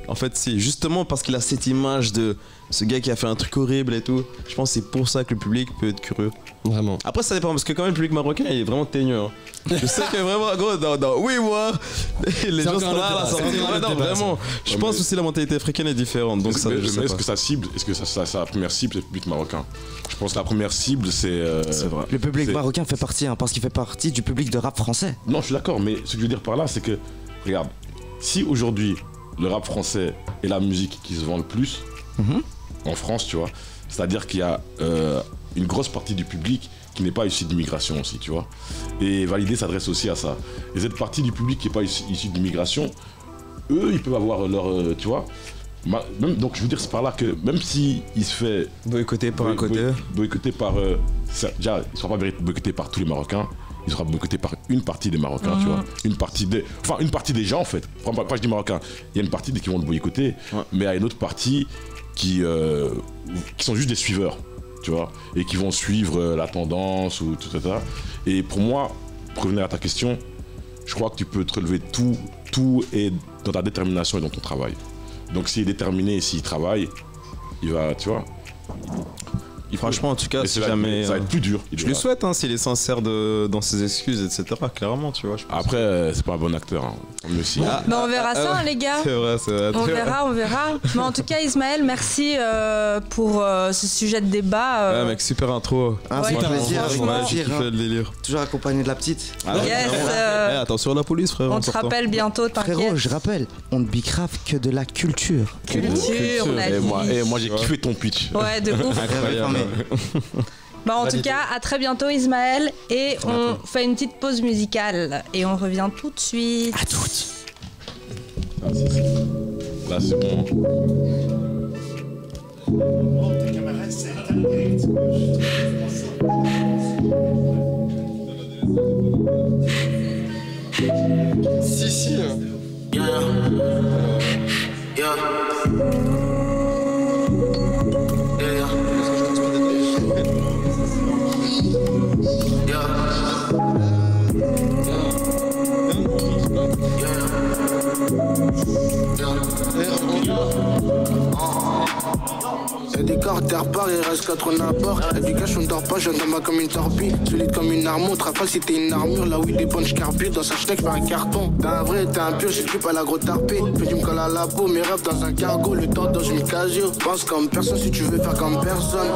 En fait, c'est justement parce qu'il a cette image de ce gars qui a fait un truc horrible et tout. Je pense que c'est pour ça que le public peut être curieux. Vraiment. Après, ça dépend parce que quand même, le public marocain il est vraiment teigneux. Hein. Je sais que vraiment, gros, oui, moi, les gens sont là, non, vraiment. Je pense aussi que la mentalité africaine est différente. Donc ça, est-ce que ça cible, est-ce que la première cible, c'est le public marocain? Je pense que la première cible, c'est. C'est vrai. Le public marocain fait partie, parce qu'il fait partie du public de rap français. Non, je suis d'accord, mais ce que je veux dire par là, c'est que, regarde, si aujourd'hui, le rap français est la musique qui se vend le plus en France, tu vois. C'est-à-dire qu'il y a une grosse partie du public qui n'est pas issu d'immigration aussi, tu vois. Et Validé s'adresse aussi à ça. Et cette partie du public qui n'est pas issu d'immigration, eux, ils peuvent avoir leur, tu vois. Donc je veux dire, c'est par là que même si il se fait boycotter par un côté, boycotter par, déjà, il ne sera pas boycotté par tous les Marocains. Il sera boycotté par une partie des Marocains, tu vois. Une partie des gens, en fait. Enfin, pas je dis Marocains. Il y a une partie qui vont le boycotter, mais il y a une autre partie qui sont juste des suiveurs, tu vois, et qui vont suivre la tendance ou tout ça. Et pour moi, pour revenir à ta question, je crois que tu peux te relever tout est dans ta détermination et dans ton travail. Donc s'il est déterminé et s'il travaille, il va, tu vois. Franchement, en tout cas, si jamais. Ça va être plus dur. Je lui souhaite, hein, s'il est sincère dans ses excuses, etc. Clairement, tu vois. Après, c'est pas un bon acteur. Hein. Aussi. Mais on verra ça, hein, les gars. C'est vrai. On verra. Mais en tout cas, Ismaël, merci pour ce sujet de débat. Ouais, mec, super intro. C'est un plaisir. J'ai kiffé le délire. Toujours accompagné de la petite. Yes. Attention à la police, frère. On te rappelle bientôt, t'inquiète. Frérot, je rappelle, on ne bicrave que de la culture. On a dit. Et moi, j'ai kiffé ton pitch. Ouais, de ouf. Incroyable. En tout cas, à très bientôt Ismaël et on fait une petite pause musicale et on revient tout de suite. À toutes. Là c'est bon. Si. Y'a des carters par, il reste 4 en apport. Y'a du cash, on dort pas, je tombe comme une torpille. Solide comme une armure, rafale si t'es une armure. Là où il dépend, je carbure. Dans sa schneck, j'fais un carton. T'es un vrai, t'es un pur, j'ai pas la grosse tarpée. Puis tu me colles à la peau, mes rêves dans un cargo. Le temps dans une casio. Pense comme personne si tu veux faire comme personne.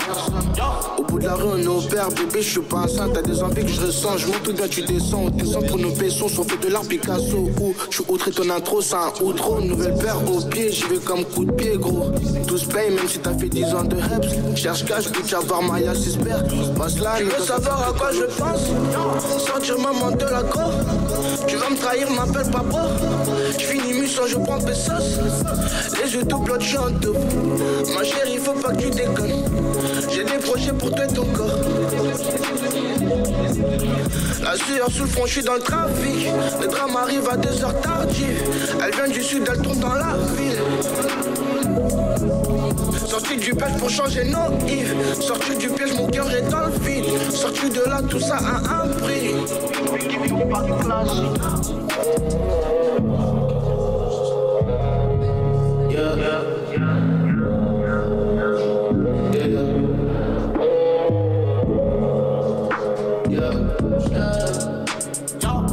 Au bout de la rue, on opère, bébé, je suis pas enceinte. T'as des envies que je ressens, je monte tout bien, tu descends. On descend pour nos pesos, sont faits de l'art Picasso. Ou je suis outré ton intro, c'est un outro. Nouvelle paire au pied, j'y vais comme coup de pied, gros. Tout se paye, même si t'as fait 10 ans de reps. Cherche cash, bitch, avoir Maya Sisberg. Passe là, tu veux savoir à quoi je pense? Sortir maman de la cour. Tu vas me trahir, m'appelle pas bro. J'finis mission, je prends pesos. Les yeux doubles, je suis en double. Ma chérie, faut pas que tu déconnes. J'ai des projets pour toi et ton corps. La sueur sous le front, je suis dans le trafic. Le drame arrive à 2h tardives. Elle vient du sud, elle tourne dans la ville. Sorti du piège pour changer nos Yves. Sorti du piège, mon cœur est dans le vide. Sorti de là, tout ça a un prix.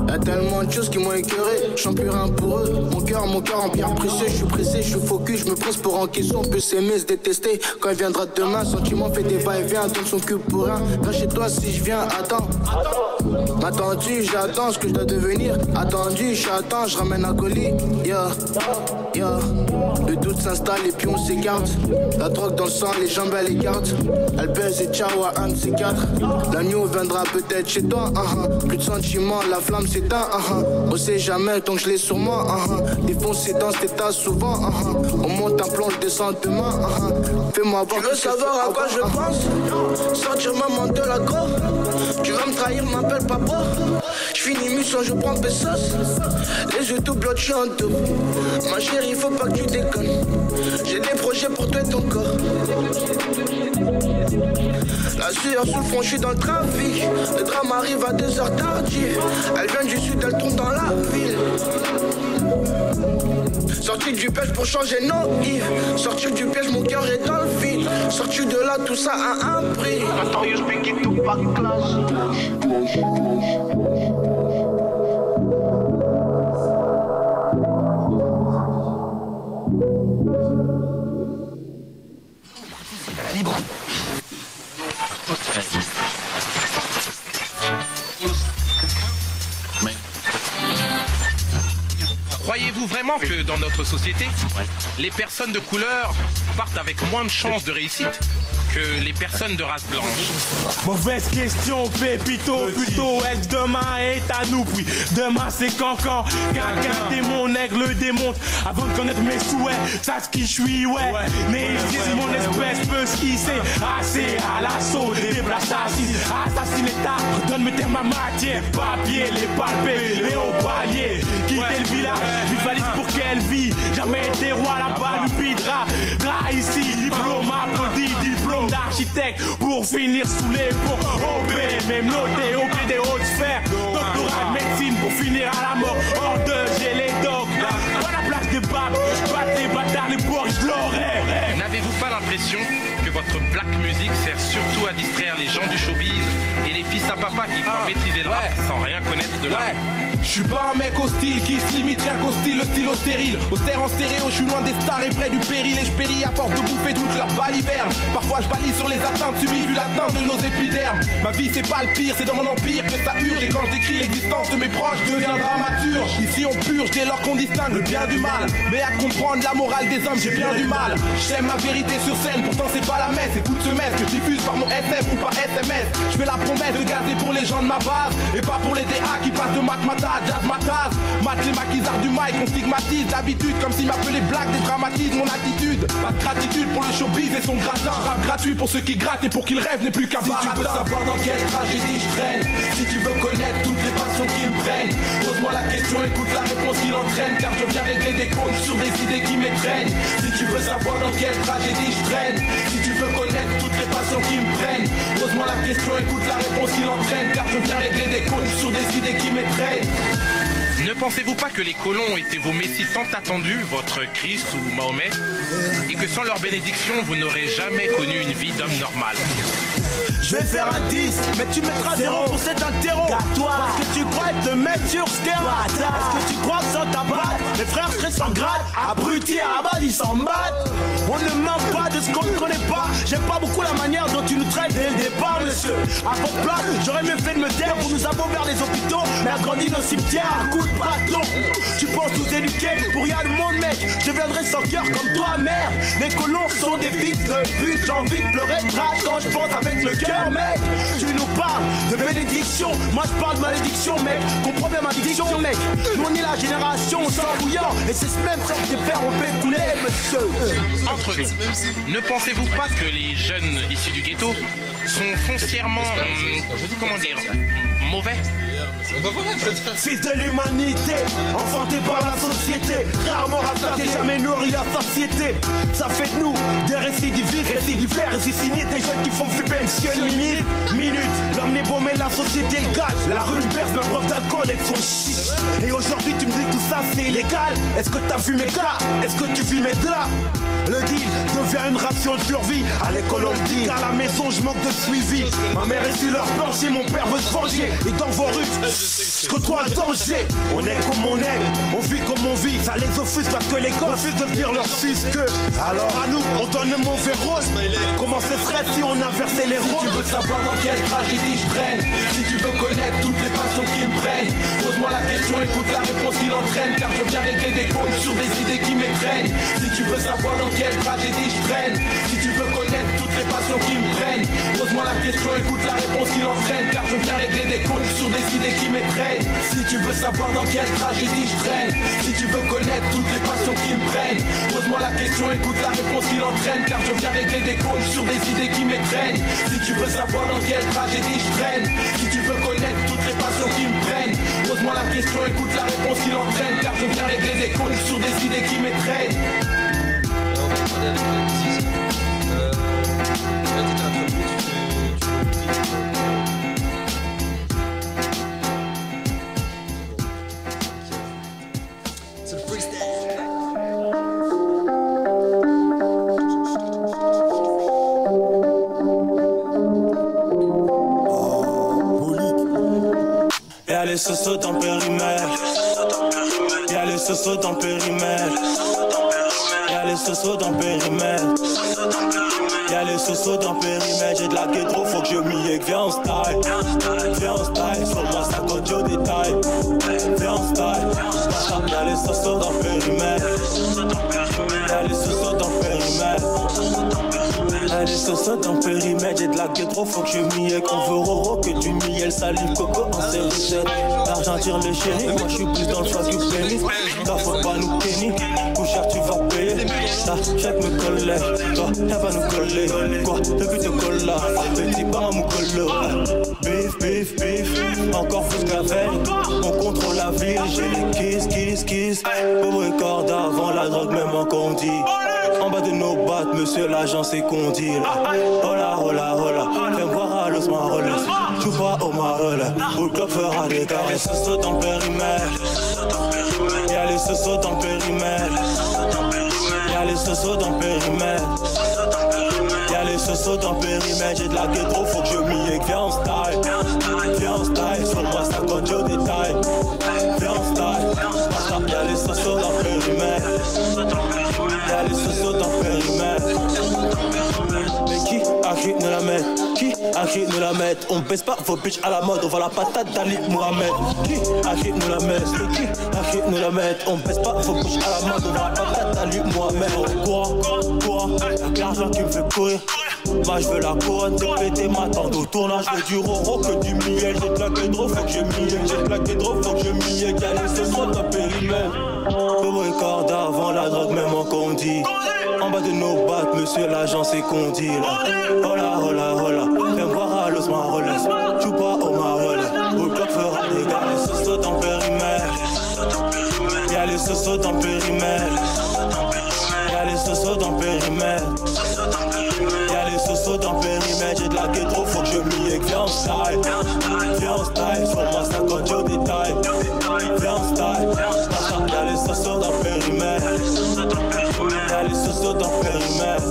Y'a tellement de choses qui m'ont écœuré, j'en plus rien pour eux. Mon cœur en pierre précieux, je suis pressé, je suis focus, je me presse pour encaisser. On peut s'aimer, se détester. Quand il viendra demain, sentiment fait des va-et-vient, donne son cul pour rien. Va chez toi si je viens, attends. M'attendu, j'attends ce que je dois devenir. Attendu, j'attends, je ramène un colis. Yeah, yeah. Le doute s'installe et puis on s'écarte. La drogue dans le sang, les jambes elle les garde. Elle baise et ciao à un de ces quatre. L'agneau viendra peut-être chez toi. Plus de sentiments, la flamme s'éteint. On sait jamais tant que je l'ai sur moi. Défoncé dans cet état souvent. On monte un plan, je descends demain. Fais-moi voir. Tu veux savoir à quoi je pense? Sortir maman de la gorge. Tu vas me trahir, m'appelle papa. Je finis mission, je prends pesos. Les yeux tout bloqués, je suis en double. Ma chérie, faut pas que tu déconnes. J'ai des projets pour toi et ton corps. La sueur sous le front, je suis dans le trafic. Le drame arrive à 2h tardives. Elle vient du sud, elle tombe dans la ville. Sorti du piège pour changer nos vies. Sortir du piège, mon cœur est dans le vide. Sortir de là, tout ça a un prix. Attends, you speak it to back class. Libre. Croyez-vous vraiment que dans notre société, les personnes de couleur partent avec moins de chances de réussite que les personnes de race blanche? Mauvaise question, Pépito. Plutôt est-ce demain est à nous? Puis demain c'est quand qu'un démon nègre le démonte. Avant de connaître mes souhaits, sache qui je suis, ouais. Mais si mon espèce peut esquisser assez à l'assaut des places assises. Assassine l'État, donne-moi terme à matière. Papier, les palpés, et au palier. Quitter le village, une valise pour qu'elle vit. Jamais été roi là-bas, nous bidra. Là ici, diplôme applaudi, diplôme d'architecte pour finir sous les ponts. OB, même noté, au pied des hautes sphères. Doctorat de médecine pour finir à la mort. Hors de j'ai les dogs. Pas la place des babes, pas les bâtards, les bourges, je l'aurais. N'avez-vous pas l'impression que votre black music sert surtout à distraire les gens du showbiz et les fils à papa qui croient maîtriser le rap sans rien connaître de l'art? Je suis pas un mec hostile qui se limite rien qu'au style, le stylo stérile. Austère en stéréo, je suis loin des stars et près du péril. Et je péris à force de bouffer toute leur baliverne. Parfois je balaye sur les atteintes subies vu l'atteinte de nos épidermes. Ma vie c'est pas le pire, c'est dans mon empire que ça hurle. Et quand je décris l'existence de mes proches, je deviens dramaturge. Ici on purge dès lors qu'on distingue le bien du mal. Mais à comprendre la morale des hommes, j'ai bien du mal. J'aime ma vérité sur scène, pourtant c'est pas la messe. Écoute ce mess que je diffuse par mon FM ou par SMS. Je fais la promesse de garder pour les gens de ma base et pas pour les DA qui passent de matmata. Jazz ma tasse, mat les maquisards du mic, on stigmatise d'habitude comme s'ils m'appelaient blague, dédramatise mon attitude. Pas de gratitude pour le showbiz et son gratin. Rap gratuit pour ceux qui grattent et pour qui le rêve n'est plus qu'un baratin. Si tu veux savoir dans quelle tragédie je traîne, si tu veux connaître toutes les passions qui me prennent, pose-moi la question, écoute la réponse qui l'entraîne. Car je viens régler des comptes sur des idées qui m'étreignent. Si tu veux savoir dans quelle tragédie je traîne, si tu veux connaître toutes les passions qui me prennent, pose-moi la question, écoute la réponse qui l'entraîne. Car je viens régler des comptes sur des idées qui m'étreignent. Ne pensez-vous pas que les colons étaient vos messies tant attendus, votre Christ ou Mahomet, et que sans leur bénédiction, vous n'aurez jamais connu une vie d'homme normal? Je vais faire un 10, mais tu mettras 0 pour cet interro. Parce que tu crois te mettre sur stéroïdes. Est-ce que tu crois que sans ta batte, mes frères seraient sans grade? Abrutis à Abad, ils s'en battent. On ne ment pas de ce qu'on ne connaît pas. J'aime pas beaucoup la manière dont tu nous traites dès le départ, monsieur. À votre place, j'aurais mieux fait de me taire. Vous nous avons ouvert les hôpitaux, mais agrandi nos cimetières à coups de bâton. Tu penses nous éduquer pour rien le monde, mec. Je viendrai sans cœur comme toi, merde. Les colons sont des fils de pute. J'ai envie de pleurer de rage quand je pense avec le cœur, mec. Tu nous parles de bénédiction, moi je parle de malédiction, mec. Comprends bien ma diction, mec. Nous on est la génération sans bouillant. Et c'est ce même frère que tes pères ont fait couler, monsieur. Entre nous, ne pensez-vous pas que les jeunes issus du ghetto sont foncièrement, comment dire, mauvais? Fils de l'humanité, enfanté par la société, rarement rattrapé, jamais nourri la satiété. Ça fait de nous des récidivistes, récidivaires, récidivistes, des jeunes qui font flipper une seule minute. L'homme est beau mais la société le gâche. La rue berce, le prof d'alcool parlait de son shit. Et aujourd'hui tu me dis que tout ça c'est illégal. Est-ce que t'as vu mes gars? Est-ce que tu vis mes draps? Le deal devient une ration de survie. À l'école on le dit, à la maison je manque de suivi. Ma mère est sur leur plancher, mon père veut se venger. Et dans vos rues, je côtoie le danger. On est comme on est, on vit comme on vit. Ça les offusque parce que les gosses refusent de dire leur fils que. Alors à nous, on donne le mauvais rôle. Comment ce serait si on inversait les rôles? Si tu veux savoir dans quelle tragédie je traîne, si tu veux connaître toutes les passions qui me prennent, pose-moi la question, écoute la réponse qui l'entraîne. Car je viens régler des comptes sur des idées qui m'étreignent. Si tu veux savoir dans quelle tragédie je traîne, si tu veux connaître toutes les passions qui me prennent, pose-moi la question, écoute la réponse qui l'entraîne. Car je viens régler des comptes sur des idées qui m'étreignent. Si tu veux savoir dans quelle tragédie je traîne, si tu veux connaître toutes les passions qui me prennent, pose-moi la question, écoute la réponse qui l'entraîne. Car je viens régler des comptes sur des idées qui m'étreignent. Si tu veux savoir dans quelle tragédie je traîne, si tu veux connaître toutes les passions qui me prennent, pose-moi la question, écoute la réponse qui l'entraîne. Car je viens régler des comptes sur des idées qui m'étreignent. Y'a les sosos dans le périmètre. Y'a les sosos dans le périmètre. Y'a les sosos dans le périmètre. Y'a les sosos dans le périmètre. J'ai de la guédro, faut que je m'y aille. Viens en style, viens en style. Sur moi ça compte au détail. Viens en style. Y'a les sosos dans le périmètre. Y'a les sosos dans le périmètre. Y'a les sosos dans le périmètre. J'ai de la guédro, faut que je m'y aille. On veut roro que du miel, salive, coco en serviette. L'argent tire le chéri, moi je suis plus dans le choix du pénis. Toi faut pas nous kenny, plus cher tu vas payer. Ta chèque me collègue, toi y'a pas nous coller. Quoi, depuis te colle là, petit pas mon collo. Bif, bif, bif, encore plus que la veille. On contrôle la ville, j'ai les kiss. Pour record avant la drogue même en condi. En bas de nos battes, monsieur l'agent c'est qu'on dit. Hola, hola, hola, fais voir à l'os ma relève. Joue pas au marole, où le club fera des gars. Y'a les sosos dans le périmètre. Y'a les sosos dans le périmètre. Y'a les sosos dans le périmètre. Y'a les sosos dans le périmètre. J'ai de la guédro, faut que je m'y aille. Viens en style, viens en style. Sur moi ça compte au détail. Viens en style. Y'a les sosos dans le périmètre. Y'a les sosos dans le périmètre. Mais qui a qui nous la met? Qui a qui nous la met? On baisse pas vos bitches à la mode, on va la patate d'Ali Mohamed. Qui a qui nous la met? Qui a qui nous la met? On baisse pas vos bitches à la mode, on va la patate d'Ali Mohamed. Quoi? Y'a l'argent qui me fait courir. Moi je veux la couronne, t'es pété, m'attendre au tournage. Je veux du roro que du miel. J'ai de la guédro, faut que je m'y aille. J'ai de la guédro, faut que je m'y aille. Y'a les sosos dans le périmètre. Pour record avant la drogue même en condi. En bas de nos battes, monsieur l'agent c'est qu'on dit là. Hola, hola, hola, viens voir à l'os ma relève. Joue pas au marole, où le club fera des gars. Y'a les sosos dans le périmètre. Y'a les sosos dans le périmètre. Y'a les sosos dans le périmètre. Y'a les sosos dans le périmètre. J'ai de la guédro, faut que je m'y aille. Viens en style, viens en style. Sur moi ça compte au détail. Viens en style. Y'a les sosos dans le périmètre. Y'a les sosos dans le périmètre.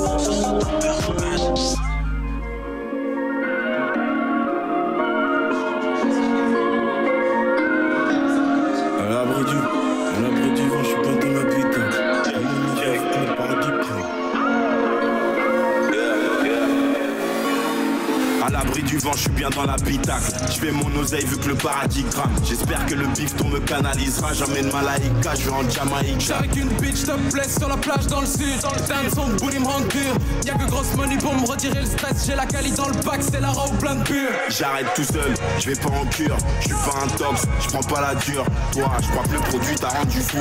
À l'abri du vent, je suis pas dans la putain. À l'abri du vent, je suis bien dans l'habitacle. Je fais mon oseille vu que le paradis crame. J'espère que le bifton me canalisera. J'emmène Malaïka, je vais en Jamaïque. J'suis avec une bitch te plaît sur la plage dans le sud. Dans son booty me rend dur. Y'a que grosse money pour me retirer le stress. J'ai la qualité dans le bac, c'est la robe plein de pur. J'arrête tout seul, je vais pas en cure. Je suis pas un tox, je prends pas la dure. Toi, je crois que le produit t'a rendu fou.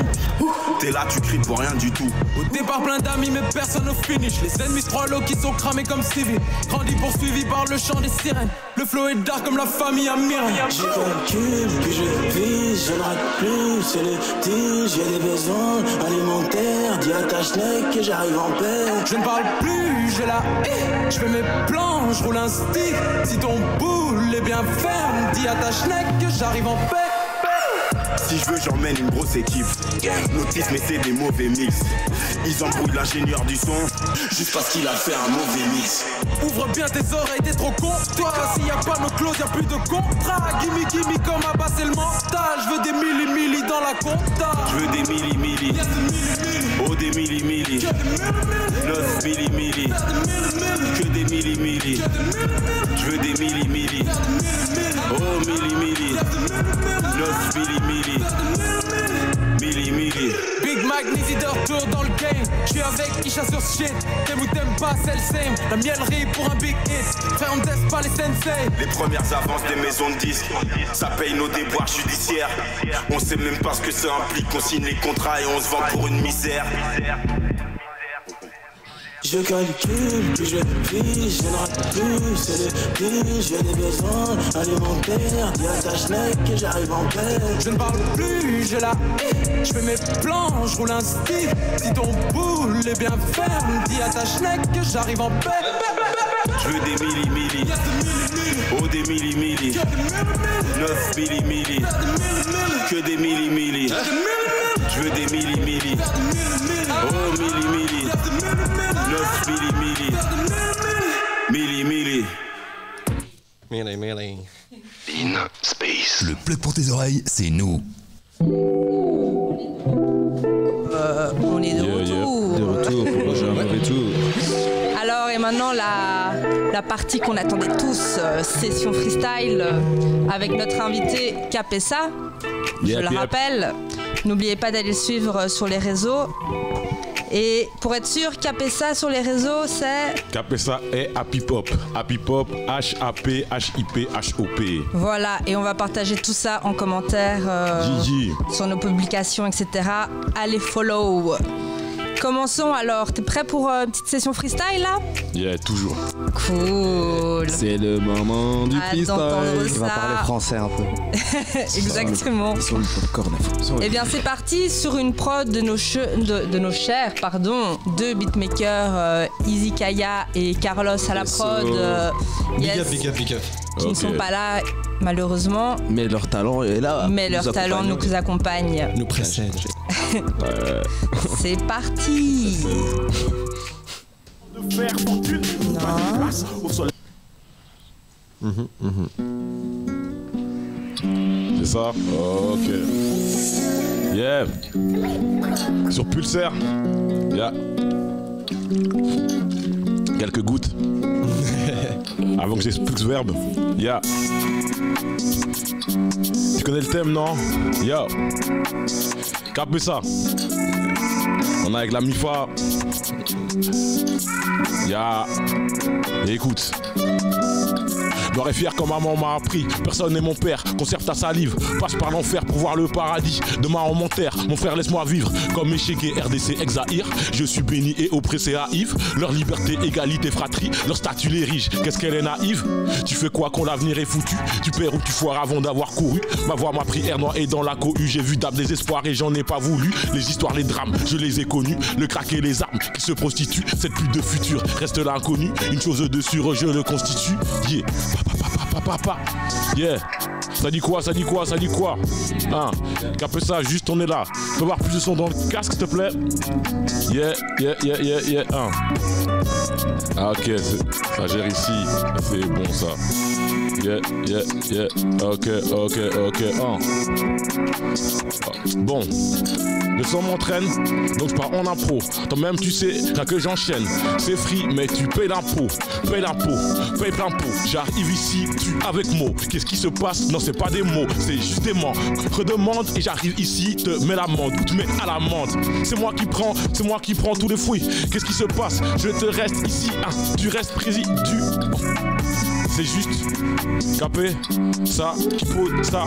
T'es là, tu cries pour rien du tout. Au départ plein d'amis mais personne au finish. Les ennemis se croient low qui sont cramés comme civils. Grandi poursuivi par le chant des sirènes. Le flow est dark comme la famille Amir. J'ai calculé, puis je vis, je ne rate plus. C'est le tige, j'ai des besoins alimentaires. Dis à ta schneck que j'arrive en paix. Je ne parle plus, j'ai la haie. Je fais mes plans, je roule un stick. Si ton boule est bien ferme, dis à ta schneck que j'arrive en paix. Si je veux, j'emmène une grosse équipe. Notice, mais c'est des mauvais mix. Ils embrouillent l'ingénieur du son juste parce qu'il a fait un mauvais mix. Ouvre bien tes oreilles, t'es trop con. Toi, s'il y a pas nos clauses, y a plus de contrat. Gimme comme à bas, c'est le mental. Je veux des milli dans la compta. Je veux des milli. Oh, des milli. 9 milli. Que des milli. Je veux des milli. Oh, milli. 9 milli. Big Mac, Nizzy de retour dans le game. J'suis avec Isha sur ce shit. T'aimes ou t'aimes pas, c'est le same. La miellerie pour un big hit. Frère, on teste pas les sensei. Les premières avances des maisons de disques, ça paye nos déboires judiciaires. On sait même pas ce que ça implique. On signe les contrats et on se vend pour une misère. Je calcule, puis je fiche, je ne rate plus, c'est le plus, j'ai des besoins alimentaires, dis à ta schneck que j'arrive en paix. Je ne parle plus, j'ai la haie, je fais mes plans, je roule un stick. Si ton boule est bien ferme, dis à ta schneck que j'arrive en paix. Je veux des milli. Oh, des milli. 9 milli. Que des milli. Je veux des milli. Oh, milli. 9 milli. In Space. Le plug pour tes oreilles, c'est nous. On est de retour. De retour pour rejoindre tout. Alors et maintenant la partie qu'on attendait tous, session freestyle avec notre invité Capessa. Je le rappelle, n'oubliez pas d'aller le suivre sur les réseaux. Et pour être sûr, Capessa sur les réseaux, c'est... Capessa est Happy Pop. Happy Pop, H-A-P-H-I-P-H-O-P. Voilà, et on va partager tout ça en commentaire sur nos publications, etc. Allez follow. Commençons alors, t'es prêt pour une petite session freestyle là? Yeah, toujours. Cool. C'est le moment du freestyle. Il va parler français un peu. Exactement. Eh bien c'est parti sur une prod de nos chers deux beatmakers, Easy Kaya et Carlos à la prod. Big up. Qui ne sont pas là malheureusement. Mais leur talent est là. Mais leur talent nous accompagne. Nous précède. C'est parti. C'est ça? Ok. Yeah. Sur Pulsar. Yeah. Quelques gouttes. Avant que j'explique ce verbe. Yeah. Tu connais le thème, non? Yo. Capez ça. On est avec la MIFA. Ya. Et écoute. Noir et fier comme maman m'a appris. Personne n'est mon père. Conserve ta salive. Passe par l'enfer pour voir le paradis. Demain on m'enterre. Mon frère laisse-moi vivre. Comme Échegué, RDC, Exahir. Je suis béni et oppressé à Yves. Leur liberté, égalité, fratrie. Leur statut l'érige. Qu'est-ce qu'elle est naïve? Tu fais quoi quand l'avenir est foutu? Tu perds ou tu foires avant d'avoir couru. Ma voix, ma prière noire est dans la cohue. J'ai vu d'âme des espoirs et j'en ai pas voulu. Les histoires, les drames, je les ai connus. Le crack et les armes qui se prostituent. Cette pute de futur reste là inconnue. Une chose de sûr, je le constitue. Yeah. Papa. Yeah. Ça dit quoi? Hein? Capte ça, juste on est là. Peux avoir plus de son dans le casque s'il te plaît? Yeah. Hein. Ah ok, ça gère ici. C'est bon ça. Yeah. Ok. Hein. Bon. Le son m'entraîne, donc je pars en impro. Toi-même tu sais que j'enchaîne. C'est free, mais tu payes l'impôt. Paye plein pot. J'arrive ici, tu avec mots. Qu'est-ce qui se passe? Non, c'est pas des mots, c'est juste des mots. Redemande et j'arrive ici, te mets l'amende. Tu mets à l'amende. C'est moi qui prends tous les fruits. Qu'est-ce qui se passe? Je te reste ici, hein, tu restes présidu. C'est juste, capé, ça, kipo, ça,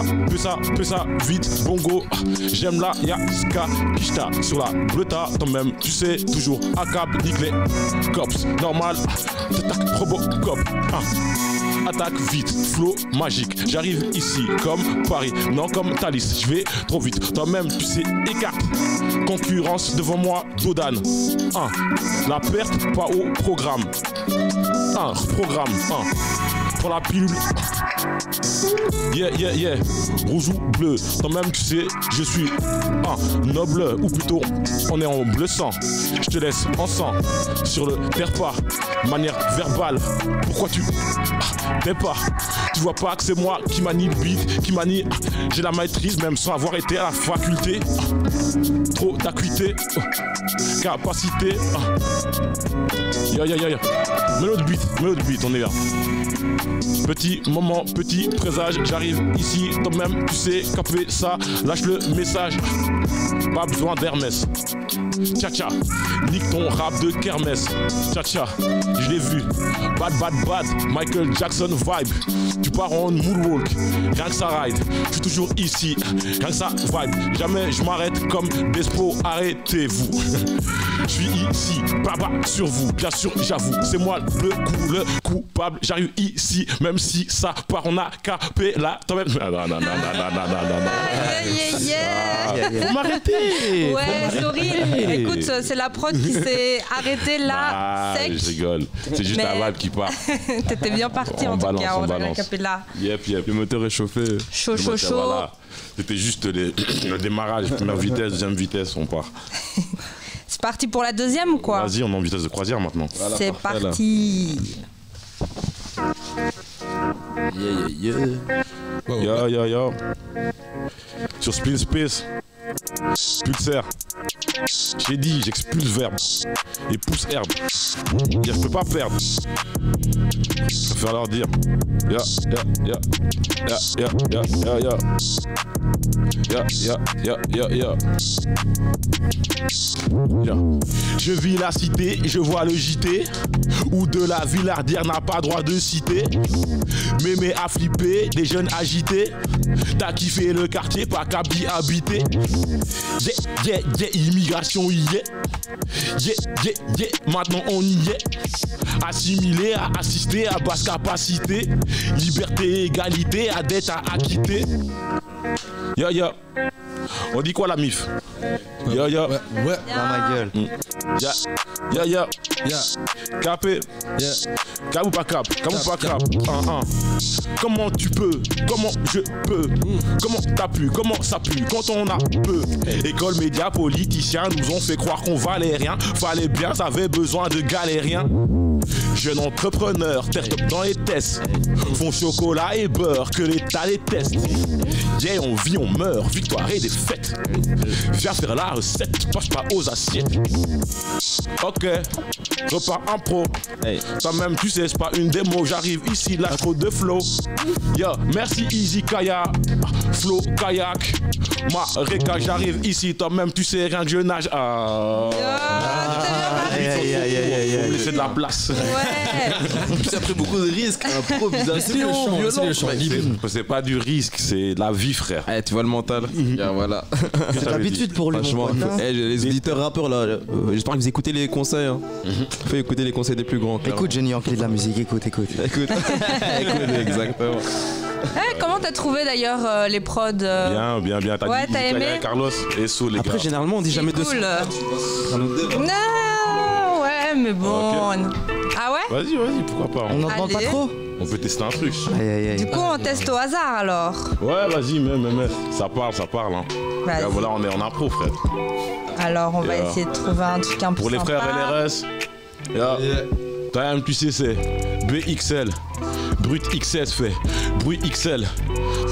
peu ça, vite, bongo. J'aime la yaska, kishta, sur la bleuta, toi-même, tu sais, toujours, accable, nique les cops, normal, t'attaques, Robocop, attaque vite, flow magique, j'arrive ici, comme Paris, non comme Thalys, je vais trop vite, toi-même, tu sais, écarte, concurrence devant moi, Dodan, la perte, pas au programme, programme, pour la pilule, Yeah, rouge ou bleu, toi-même tu sais, je suis un noble, ou plutôt on est en bleu sang. Je te laisse en sang, sur le terre-pas, manière verbale. Pourquoi tu t'es pas? Tu vois pas que c'est moi qui manie le beat, qui manie. J'ai la maîtrise même sans avoir été à la faculté. Trop d'acuité, capacité. Ya. Mets le beat, on est là. Petit moment, petit présage, j'arrive ici, toi-même, tu sais, capter ça, lâche le message, pas besoin d'Hermès. Tcha, nique ton rap de kermesse. Tcha, je l'ai vu, bad, Michael Jackson vibe, tu pars en moonwalk, rien que ça ride, je suis toujours ici, rien que ça vibe, jamais je m'arrête comme Despo, arrêtez-vous. Je suis ici, baba sur vous, bien sûr j'avoue, c'est moi le coupable, j'arrive ici, même si ça part en acapella, toi-même. Non. Faut m'arrêter. Ouais, sorry. Écoute, c'est la prod qui s'est arrêtée là, sec. Je rigole, c'est juste la vibe qui part. T'étais bien parti en tout cas, on a l'acapella. Yep, le moteur est chauffé. Chaud. Voilà. C'était juste le démarrage, première vitesse, deuxième vitesse, on part. C'est parti pour la deuxième ou quoi? Vas-y, on est en vitesse de croisière maintenant. Voilà, c'est parti. Yeah. Sur Spin Space, Pulsaire. J'ai dit, j'expulse verbe et pousse herbe. Je peux pas perdre. Je préfère leur dire. Ya. Je vis la cité, je vois le JT, où de la Villardière n'a pas droit de citer. Mémé a flippé, des jeunes agités. T'as kiffé le quartier, pas qu'à y habiter. Yeah, immigration y est. Yeah, maintenant on y est. Assimilé, à assister, à basse capacité. Liberté, égalité, à dette à acquitter. Ya. On dit quoi la mif? Ya. Dans ma gueule. Ya. Capé. Cap ou pas cap? Comment tu peux? Comment je peux? Comment t'as pu? Comment ça pue quand on a peu? École, médias, politiciens nous ont fait croire qu'on valait rien. Fallait bien, ça avait besoin de galériens. Jeune entrepreneur, terre top dans les tests. Font chocolat et beurre que l'État les teste. Yeah, on vit, on meurt, victoire et défaite. Viens faire la recette, passe pas aux assiettes. Ok, repars impro. Toi-même, tu sais, c'est pas une démo. J'arrive ici, lâche trop de flow. Yeah, merci Easy Kaya. Flow, kayak. Ma Reka, j'arrive ici. Toi-même, tu sais, rien que je nage. Laisser de la place. Puis après beaucoup de risques, improvisation, violence. C'est pas du risque, c'est de la vie, frère. Tu vois le mental. Voilà. C'est l'habitude pour lui. Les auditeurs rappeurs là, j'espère que vous écoutez les conseils. Faut écouter les conseils des plus grands. Écoute, Jenny Yankee de la musique, écoute. Exactement. Comment t'as trouvé d'ailleurs les prods Bien. T'as aimé Carlos et Sou, les gars. Après, généralement, on dit jamais de cool. Non, ouais, mais bon. Okay. Ah ouais? Vas-y, pourquoi pas. On n'en demande pas trop. On peut tester un truc. Du coup, on teste au hasard alors. Ouais, vas-y, même. Ça parle. Hein. Là, voilà, on est en impro, frère. Alors, on va essayer de trouver un truc un peu pour les sympa. frères LRS. Toi-même, tu sais, c'est BXL. Brut XS fait. Bruit XL.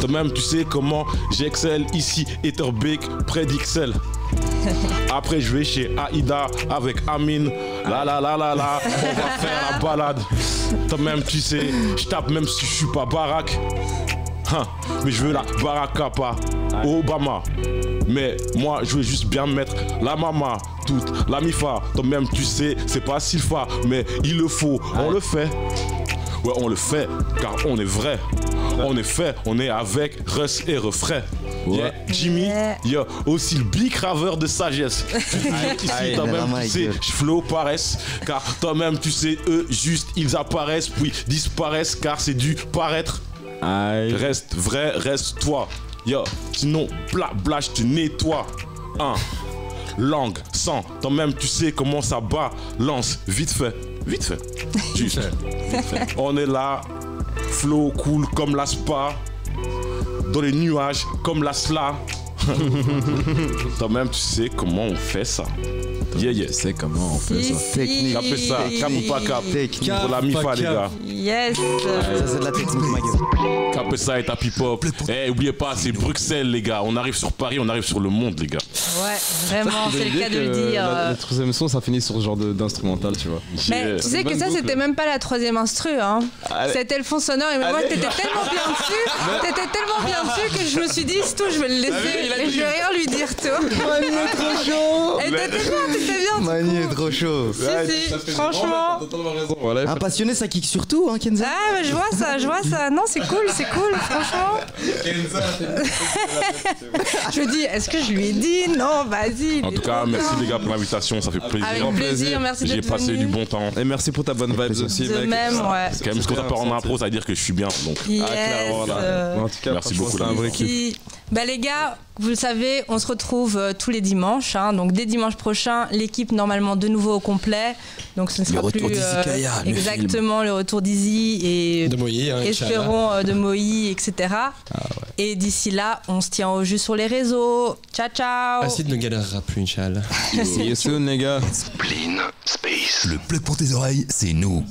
Toi-même, tu sais comment j'excelle ici. Etherbeek près d'XL. Après, je vais chez Aïda avec Amine. La. On va faire la balade. Toi-même, tu sais, je tape même si je suis pas baraque. Mais je veux la baraka, pas Obama. Mais moi, je veux juste bien mettre la mama, toute la mifa. Toi-même, tu sais, c'est pas Silfa, mais il le faut. On le fait. Ouais, on le fait, car on est vrai. En effet, on est avec Russ et Refrain. Yeah. Jimmy, yo, aussi le bicraveur de sagesse. Ici, toi-même, tu sais, je flow paresse. Car toi-même, tu sais, eux, juste, ils apparaissent, puis disparaissent, car c'est du paraître. Reste vrai, reste toi. Yo, sinon, blâche, tu nettoies. Langue, sang, toi-même, tu sais comment ça balance. Vite fait. Juste. Vite fait. On est là. Flow cool comme la spa. Dans les nuages comme la sla. Toi-même, tu sais comment on fait ça. Tu sais comment on fait ça. Technique. Capez ça, cap ou pas cap. Technique. Pour la MIFA, les gars. Yes. Ça, c'est de la technique, ma gueule. Capez ça et tapis pop. Eh, oubliez pas, c'est Bruxelles, les gars. On arrive sur Paris, on arrive sur le monde, les gars. Ouais, vraiment, c'est le cas de le dire. La troisième son, ça finit sur ce genre d'instrumental, tu vois. Mais tu sais que ça, c'était même pas la troisième instru, hein. C'était le fond sonore et moi, t'étais tellement bien dessus que je me suis dit, c'est tout, je vais le laisser et je vais rien lui dire, toi. Mani est trop chaud. Et t'étais bien. Mani est trop chaud. Si, franchement. Un passionné, ça kick surtout, hein, Kenza. Ah, mais je vois ça. Non, c'est cool, franchement. Je me dis, est-ce que je lui ai dit? Non, vas-y. En tout cas, merci les gars pour l'invitation, ça fait plaisir. Avec plaisir, merci d'être venu. J'ai passé du bon temps. Et merci pour ta bonne vibe aussi, de mec. Même, ouais. Quand même, ce qu'on t'a pas en impro, ça veut dire que je suis bien. Donc. Yes. En tout cas, merci beaucoup. C'est un vrai kiff. Bah les gars, vous le savez, on se retrouve tous les dimanches. Hein, donc dès dimanche prochain, l'équipe normalement de nouveau au complet. Donc ce ne sera plus exactement le retour d'Izzy et de Moïse, hein, espérons de Moïse, etc. Ah, ouais. Et d'ici là, on se tient au jus sur les réseaux. Ciao ciao. Acide ne galérera plus, Inch'Allah. See you soon, les gars. Spleen Space. Le plug pour tes oreilles, c'est nous.